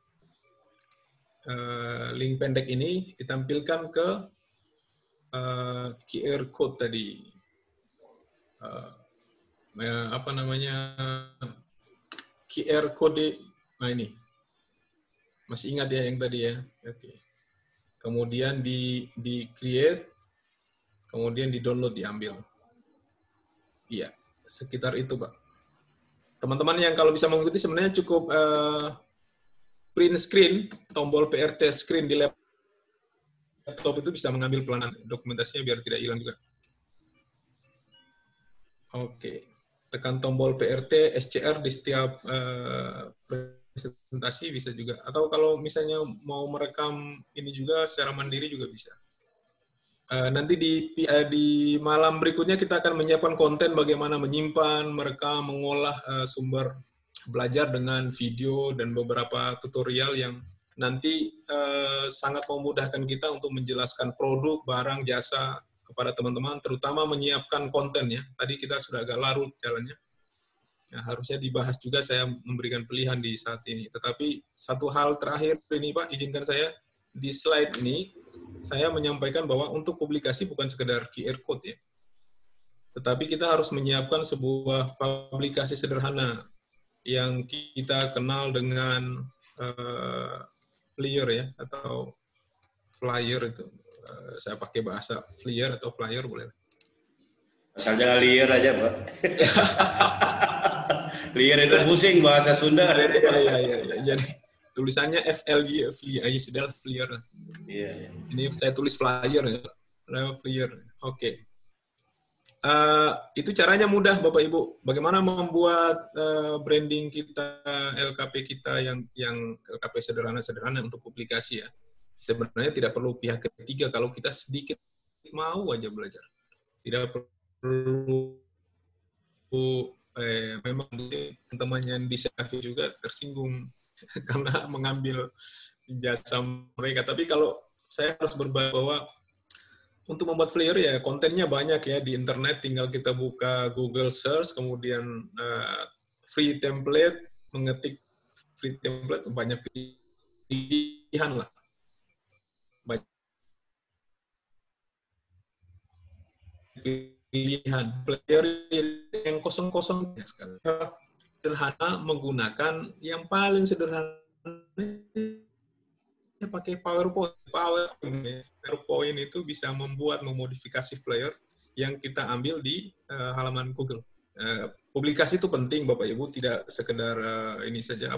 Link pendek ini ditampilkan ke QR code tadi. Apa namanya? QR code. Nah ini. Masih ingat ya yang tadi ya? Oke. Kemudian di create, kemudian di download, diambil. Iya, sekitar itu Pak. Teman-teman yang kalau bisa mengikuti sebenarnya cukup print screen, tombol PRT screen di laptop itu bisa mengambil pelanan dokumentasinya biar tidak hilang juga. Oke, tekan tombol PRT, SCR di setiap presentasi bisa juga. Atau kalau misalnya mau merekam ini juga secara mandiri juga bisa. Nanti di malam berikutnya kita akan menyiapkan konten bagaimana menyimpan, merekam, mengolah sumber belajar dengan video dan beberapa tutorial yang nanti sangat memudahkan kita untuk menjelaskan produk, barang, jasa kepada teman-teman, terutama menyiapkan konten ya. Tadi kita sudah agak larut jalannya. Nah, harusnya dibahas juga, saya memberikan pilihan di saat ini. Tetapi satu hal terakhir ini Pak, izinkan saya di slide ini, saya menyampaikan bahwa untuk publikasi bukan sekedar QR code ya. Tetapi kita harus menyiapkan sebuah publikasi sederhana yang kita kenal dengan flyer ya, atau flyer itu. Saya pakai bahasa flyer atau flyer boleh. Asal jangan liar aja, Pak. Liar itu pusing bahasa Sunda. Iya. Jadi tulisannya FLY, flyer. Iya. Ini saya tulis flyer ya. Flyer. Oke. Itu caranya mudah Bapak Ibu. Bagaimana membuat branding kita, LKP kita yang LKP sederhana untuk publikasi ya. Sebenarnya tidak perlu pihak ketiga kalau kita sedikit mau aja belajar. Tidak perlu memang teman-teman yang di CAV juga tersinggung karena mengambil jasa mereka. Tapi kalau saya harus berbagi bahwa untuk membuat flyer ya kontennya banyak ya di internet, tinggal kita buka Google Search, kemudian free template, mengetik free template, banyak pilihan lah. Banyak pilihan. Flyer yang kosong-kosong ya sekarang. Sederhana menggunakan yang paling sederhana pakai PowerPoint. PowerPoint itu bisa memodifikasi flyer yang kita ambil di halaman Google. Publikasi itu penting Bapak Ibu, tidak sekedar ini saja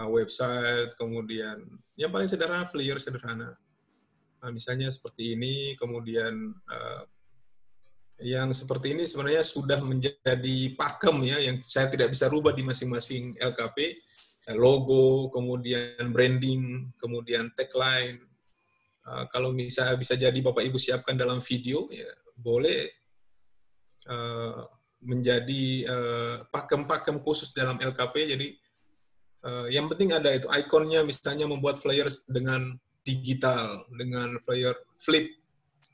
website, kemudian yang paling sederhana flyer sederhana. Misalnya seperti ini, kemudian yang seperti ini sebenarnya sudah menjadi pakem ya, yang saya tidak bisa rubah di masing-masing LKP. Logo, kemudian branding, kemudian tagline. Kalau bisa jadi Bapak Ibu siapkan dalam video, ya boleh menjadi pakem-pakem khusus dalam LKP. Jadi yang penting ada itu ikonnya, misalnya membuat flyer dengan digital, dengan flyer flip,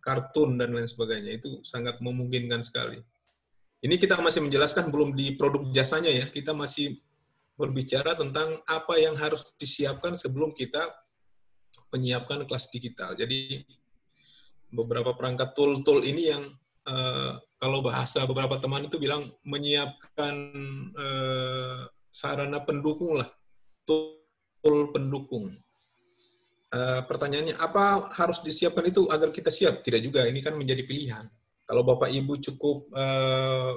kartun, dan lain sebagainya. Itu sangat memungkinkan sekali. Ini kita masih menjelaskan, belum di produk jasanya ya, kita masih berbicara tentang apa yang harus disiapkan sebelum kita menyiapkan kelas digital. Jadi beberapa perangkat tool-tool ini yang kalau bahasa beberapa teman itu bilang menyiapkan sarana pendukung lah, tool pendukung. Pertanyaannya, apa harus disiapkan itu agar kita siap? Tidak juga, ini kan menjadi pilihan. Kalau Bapak Ibu cukup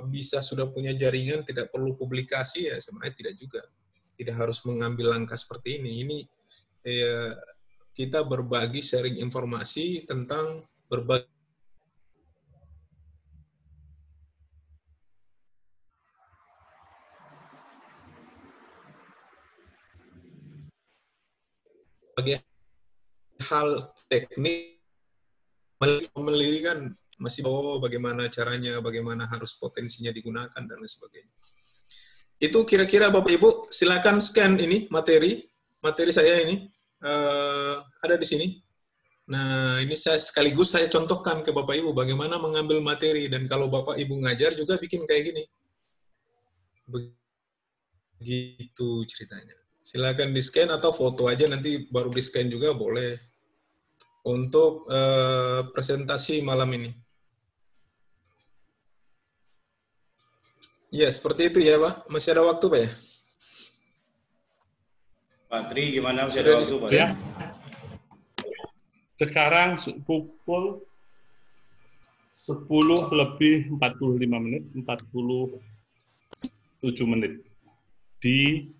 bisa sudah punya jaringan, tidak perlu publikasi, ya sebenarnya tidak juga. Tidak harus mengambil langkah seperti ini. Ini kita berbagi, sharing informasi tentang berbagai hal teknik. Meliri kan masih bagaimana caranya, bagaimana harus potensinya digunakan, dan lain sebagainya. Itu kira-kira Bapak Ibu, silakan scan ini materi saya ini ada di sini. Nah, ini sekaligus saya contohkan ke Bapak Ibu bagaimana mengambil materi, dan kalau Bapak Ibu ngajar juga bikin kayak gini. Begitu ceritanya. Silakan di-scan atau foto aja, nanti baru di-scan juga boleh. Untuk presentasi malam ini. Ya, seperti itu ya, Pak. Masih ada waktu, Pak ya? Pak Tri, gimana? Masih ada waktu, Pak? Ya. Sekarang pukul 10 lebih 45 menit, 47 menit di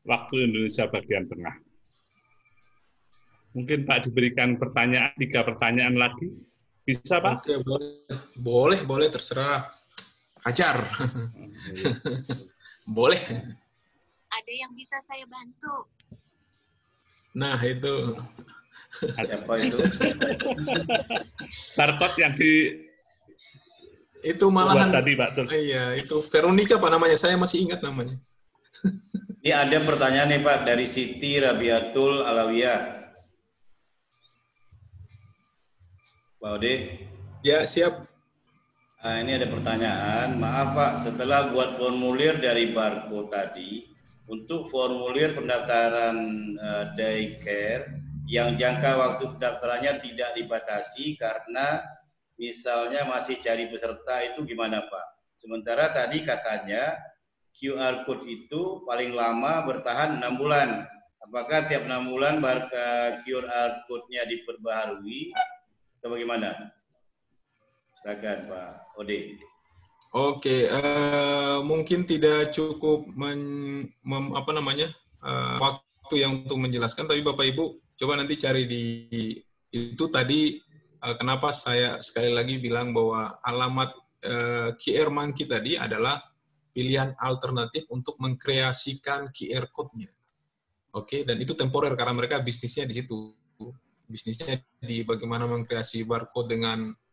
waktu Indonesia bagian tengah. Mungkin Pak diberikan pertanyaan, 3 pertanyaan lagi. Bisa, Pak? Oke, boleh, terserah. Ajar. Boleh. Ada yang bisa saya bantu? Nah, itu. Siapa itu? Barcode yang di itu malahan tadi, Pak. Iya, itu Veronica Pak namanya. Saya masih ingat namanya. Ini ada pertanyaan nih Pak dari Siti Rabiatul Alawiyah. Pak Ode. Ya, siap. Nah, ini ada pertanyaan. Maaf Pak, setelah buat formulir dari Barco tadi, untuk formulir pendaftaran daycare yang jangka waktu pendaftarannya tidak dibatasi karena misalnya masih cari peserta, itu gimana Pak? Sementara tadi katanya QR code itu paling lama bertahan 6 bulan. Apakah tiap 6 bulan QR code-nya diperbaharui atau bagaimana? Silakan Pak Ode. Oke, mungkin tidak cukup waktu yang untuk menjelaskan, tapi Bapak Ibu coba nanti cari di itu tadi. Kenapa saya sekali lagi bilang bahwa alamat QR Monkey tadi adalah pilihan alternatif untuk mengkreasikan QR code-nya. Oke, dan itu temporer karena mereka bisnisnya di situ. Bisnisnya di bagaimana mengkreasi barcode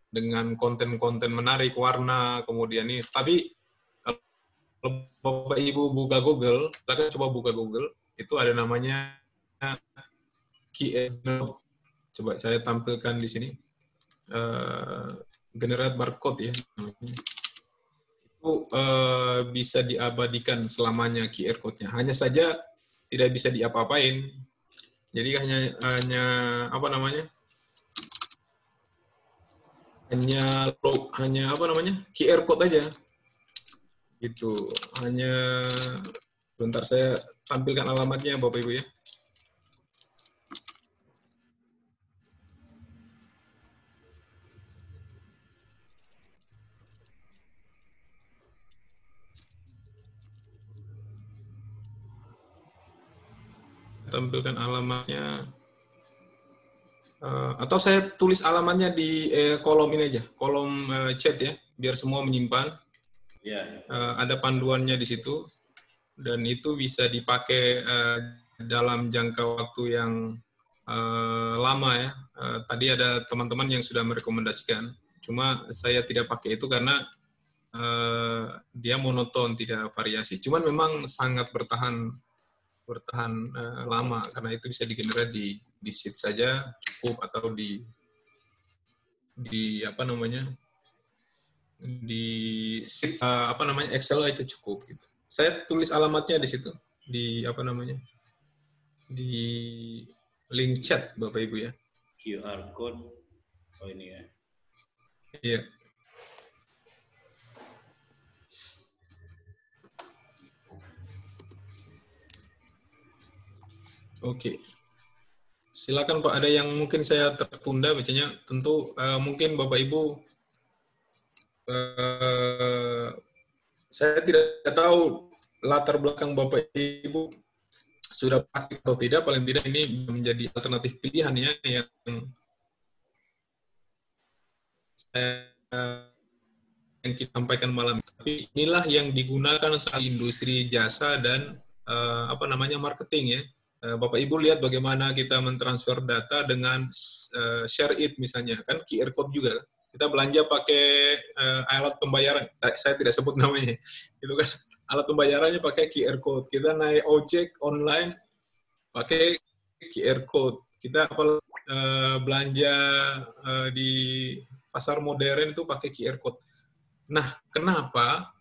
dengan konten-konten menarik, warna, kemudian ini. Tapi kalau Bapak Ibu buka Google, silakan coba buka Google, itu ada namanya QR. Coba saya tampilkan di sini. Generate barcode ya. Itu bisa diabadikan selamanya QR code-nya. Hanya saja tidak bisa diapa-apain. Jadi hanya apa namanya? Hanya QR code aja. Gitu. Hanya bentar saya tampilkan alamatnya Bapak Ibu ya. Tampilkan alamatnya, atau saya tulis alamatnya di kolom ini aja, kolom chat ya, biar semua menyimpan. Ya. Ada panduannya di situ, dan itu bisa dipakai dalam jangka waktu yang lama ya. Tadi ada teman-teman yang sudah merekomendasikan, cuma saya tidak pakai itu karena dia monoton, tidak variasi. Cuman memang sangat bertahan lama, karena itu bisa digenerate di sheet saja cukup, atau di apa namanya, di sheet apa namanya, Excel itu cukup gitu. Saya tulis alamatnya di situ, di apa namanya, di link chat Bapak Ibu ya. QR code, oh ini ya. Iya. Oke. Silakan Pak, ada yang mungkin saya tertunda bacanya. Tentu mungkin Bapak Ibu, saya tidak tahu latar belakang Bapak Ibu sudah pakai atau tidak, paling tidak ini menjadi alternatif pilihan ya yang kita sampaikan malam. Tapi inilah yang digunakan saat industri jasa dan apa namanya, marketing ya. Bapak Ibu lihat bagaimana kita mentransfer data dengan share it misalnya, kan QR code juga. Kita belanja pakai alat pembayaran, saya tidak sebut namanya, itu kan alat pembayarannya pakai QR code. Kita naik ojek online pakai QR code. Kita belanja di pasar modern itu pakai QR code. Nah, kenapa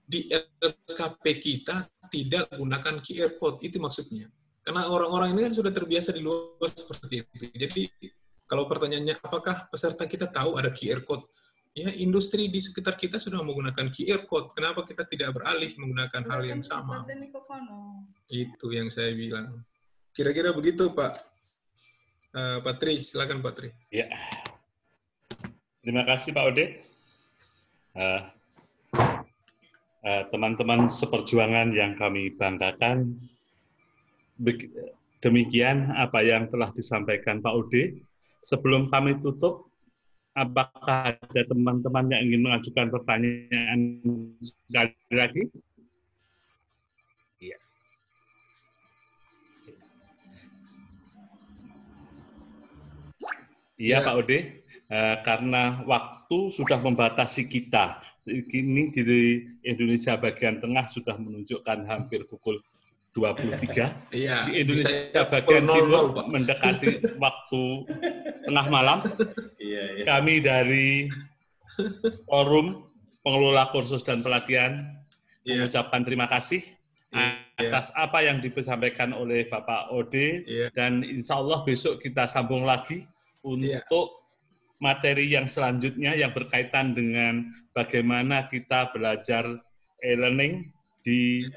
di LKP kita tidak gunakan QR code? Itu maksudnya. Karena orang-orang ini kan sudah terbiasa di luar seperti itu. Jadi, kalau pertanyaannya, apakah peserta kita tahu ada QR code? Ya, industri di sekitar kita sudah menggunakan QR code. Kenapa kita tidak beralih menggunakan hal yang sama? Itu yang saya bilang. Kira-kira begitu, Pak. Pak Tri, silakan Pak Tri. Ya. Terima kasih Pak Ode. Teman-teman seperjuangan yang kami banggakan, demikian apa yang telah disampaikan Pak Ode. Sebelum kami tutup, apakah ada teman-teman yang ingin mengajukan pertanyaan sekali lagi? Iya. Iya Pak Ode, karena waktu sudah membatasi kita. Kini di Indonesia bagian tengah sudah menunjukkan hampir pukul 23. Iya, di Indonesia bagian timur mendekati waktu tengah malam. Iya. Kami dari Forum Pengelola Kursus dan Pelatihan mengucapkan terima kasih atas apa yang disampaikan oleh Bapak Ode, dan insya Allah besok kita sambung lagi untuk materi yang selanjutnya yang berkaitan dengan bagaimana kita belajar e-learning di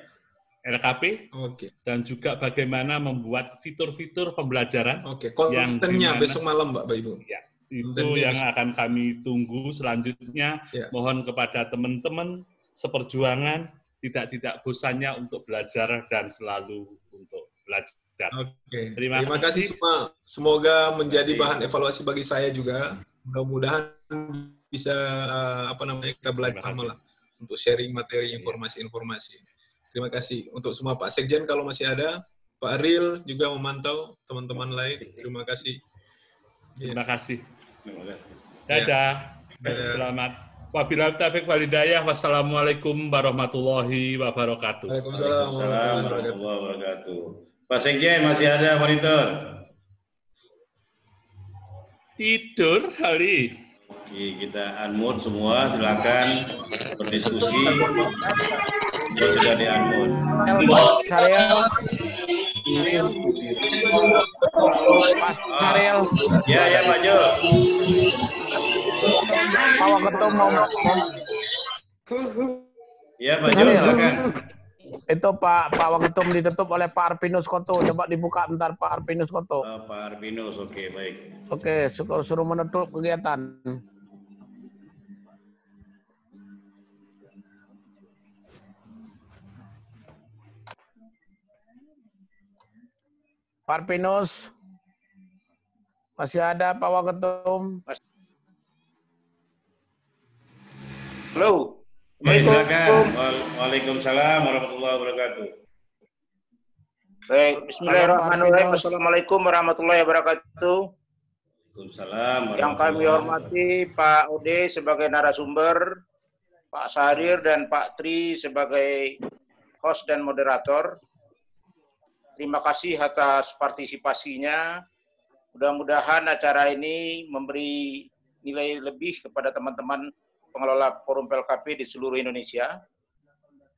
LKP, dan juga bagaimana membuat fitur-fitur pembelajaran. Kontennya besok malam, Bapak Ibu. Ya, itu yang akan kami tunggu selanjutnya. Mohon kepada teman-teman seperjuangan tidak bosannya untuk belajar dan selalu untuk belajar. Terima kasih semua. Semoga menjadi bahan evaluasi bagi saya juga. Mudah-mudahan bisa kita belajar sama untuk sharing materi, informasi-informasi. Terima kasih untuk semua Pak Sekjen kalau masih ada, Pak Ariel juga memantau, teman-teman lain. Terima kasih. Terima kasih. Dadah. Selamat. Wabillahi taufiq wal hidayah. Wassalamualaikum warahmatullahi wabarakatuh. Waalaikumsalam warahmatullahi wabarakatuh. Pak Sekjen masih ada monitor? Tidur kali. Oke, kita unmute semua, silakan berdiskusi. Sudah di-unmute. Mas Saril. Ya Pak Jo. Pak Ketum mau. Ya Pak Jo, silakan. Itu Pak Waketum ditutup oleh Pak Arpinus Koto. Coba dibuka bentar Pak Arpinus Koto. Pak Arpinus, oke baik. Oke, suruh menutup kegiatan. Pak Arpinus. Masih ada Pak Waketum? Halo. Silakan. Waalaikumsalam warahmatullahi wabarakatuh. Baik, bismillahirrahmanirrahim. Assalamualaikum warahmatullahi wabarakatuh. Waalaikumsalam. Yang kami hormati Pak Ode sebagai narasumber, Pak Syahrir dan Pak Tri sebagai host dan moderator. Terima kasih atas partisipasinya. Mudah-mudahan acara ini memberi nilai lebih kepada teman-teman pengelola Forum PLKP di seluruh Indonesia.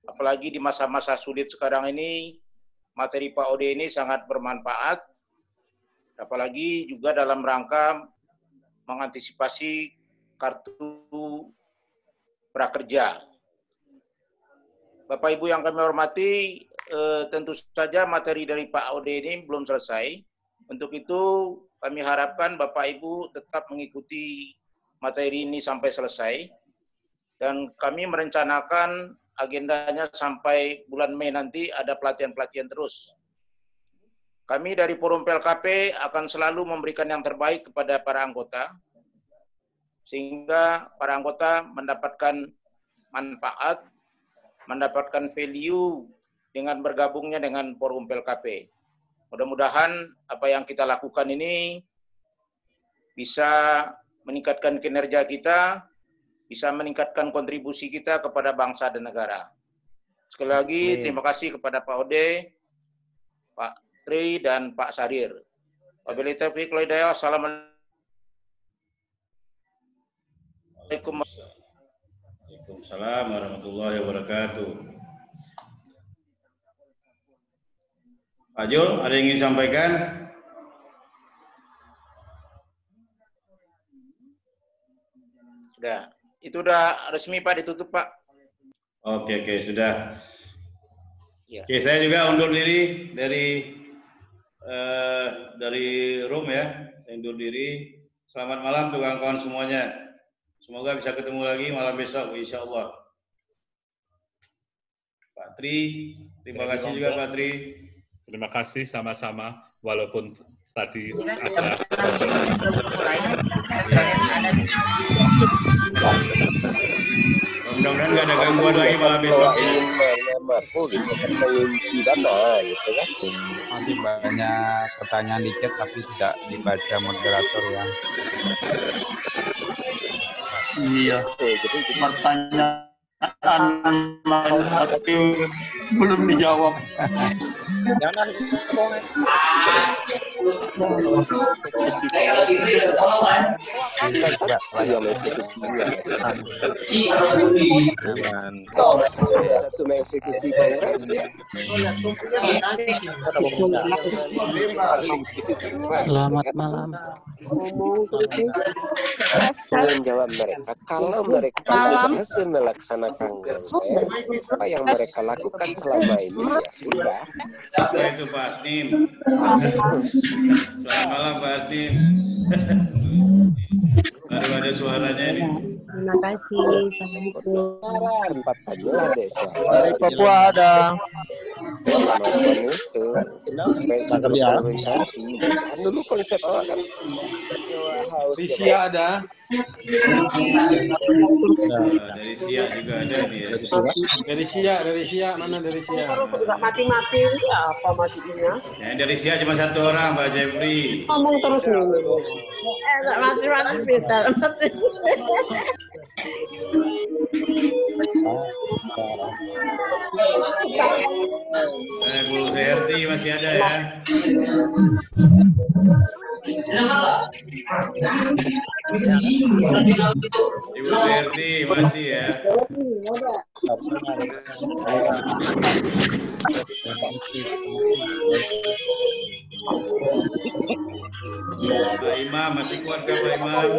Apalagi di masa-masa sulit sekarang ini, materi Pak Ode ini sangat bermanfaat. Apalagi juga dalam rangka mengantisipasi kartu prakerja. Bapak Ibu yang kami hormati, tentu saja materi dari Pak Ode ini belum selesai. Untuk itu kami harapkan Bapak Ibu tetap mengikuti materi ini sampai selesai. Dan kami merencanakan agendanya sampai bulan Mei nanti ada pelatihan-pelatihan terus. Kami dari Forum PLKP akan selalu memberikan yang terbaik kepada para anggota, sehingga para anggota mendapatkan manfaat, mendapatkan value dengan bergabungnya dengan Forum PLKP. Mudah-mudahan apa yang kita lakukan ini bisa meningkatkan kinerja kita, bisa meningkatkan kontribusi kita kepada bangsa dan negara. Sekali lagi, terima kasih kepada Pak Ode, Pak Tri, dan Pak Syahrir. Wabillahi taufiq wal hidayah. Assalamualaikum. Waalaikumsalam warahmatullahi wabarakatuh. Pak Jul, ada yang ingin disampaikan? Sudah. Itu udah resmi Pak, ditutup Pak. Oke, sudah. Ya. Oke, saya juga undur diri dari room ya. Saya undur diri. Selamat malam kawan-kawan semuanya. Semoga bisa ketemu lagi malam besok, insya Allah. Pak Tri, terima kasih juga Pak Tri. Terima kasih sama-sama. Walaupun tadi ada mudah-mudahan nggak ada gangguan lagi malam besok. Masih banyak pertanyaan di chat tapi tidak dibaca moderator ya. Iya, pertanyaan tapi belum dijawab. Jangan satu mengeksekusi kongres ya. Selamat malam. Tolong jawab mereka. Kalau mereka berhasil melaksanakan kongres, apa yang mereka lakukan selama ini ya sudah. Itu Pak Asnim. Selamat malam Pak Asnim. Baru ada suaranya ini. Terima kasih. Tempat aja desa. Dari Papua ada. Nonton itu. Organisasi. Dulu konsep awal kan. Di Sia ada. Dari Sia juga ada nih ya. Dari Sia mana dari Sia? Sudah mati-mati ya apa matinya? Yang dari Sia cuma satu orang, Pak Jeffrey. Ngomong terus nih. Enggak mati-mati bisa. Bu Herti masih ada ya. Ibu Herti masih ya. Pak Imam masih kuat kan Pak Imam?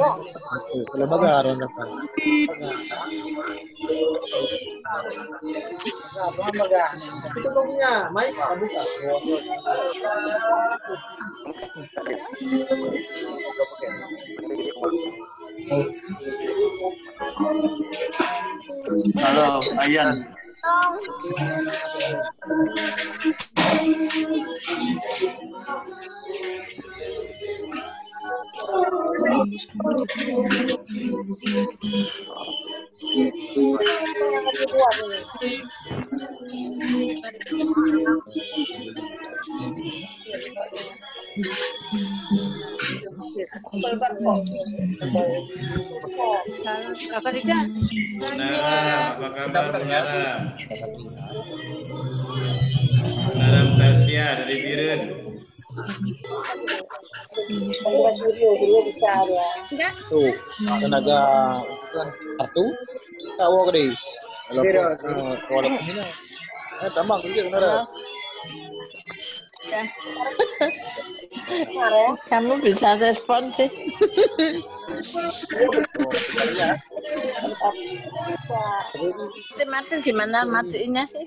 Itu punya mic buka. Halo, Ayan. Kakak Rika. Nara, apa kabar Bu Nara? Nara Tasya dari Biren. Tuh, tenaga satu, tahu ke deh. Kalau ini, tambah kerja benar. Kamu bisa respon sih. Mati gimana matinya sih?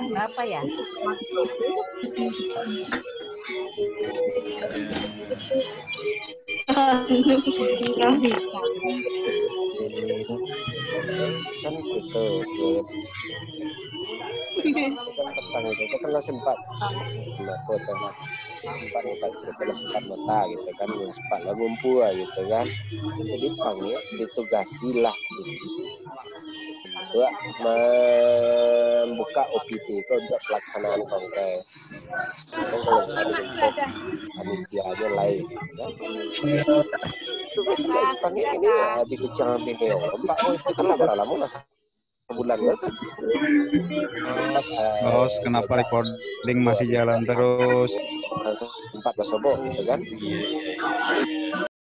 Berapa ya? Kan gitu kan petang itu kan lo sempat sempat cerita lo sempat mata gitu kan sempat lo ngumpul gitu kan jadi panggil ditugasilah gitu untuk membuka OPT itu untuk pelaksanaan kongres. Kan kalau bisa dibentuk panitianya lain, ya. Itu berarti ini lebih kecil video. Pak, itu kan lama-lama masa bulan kan? Bos, kenapa recording masih jalan terus? 14 sobo, gitu kan?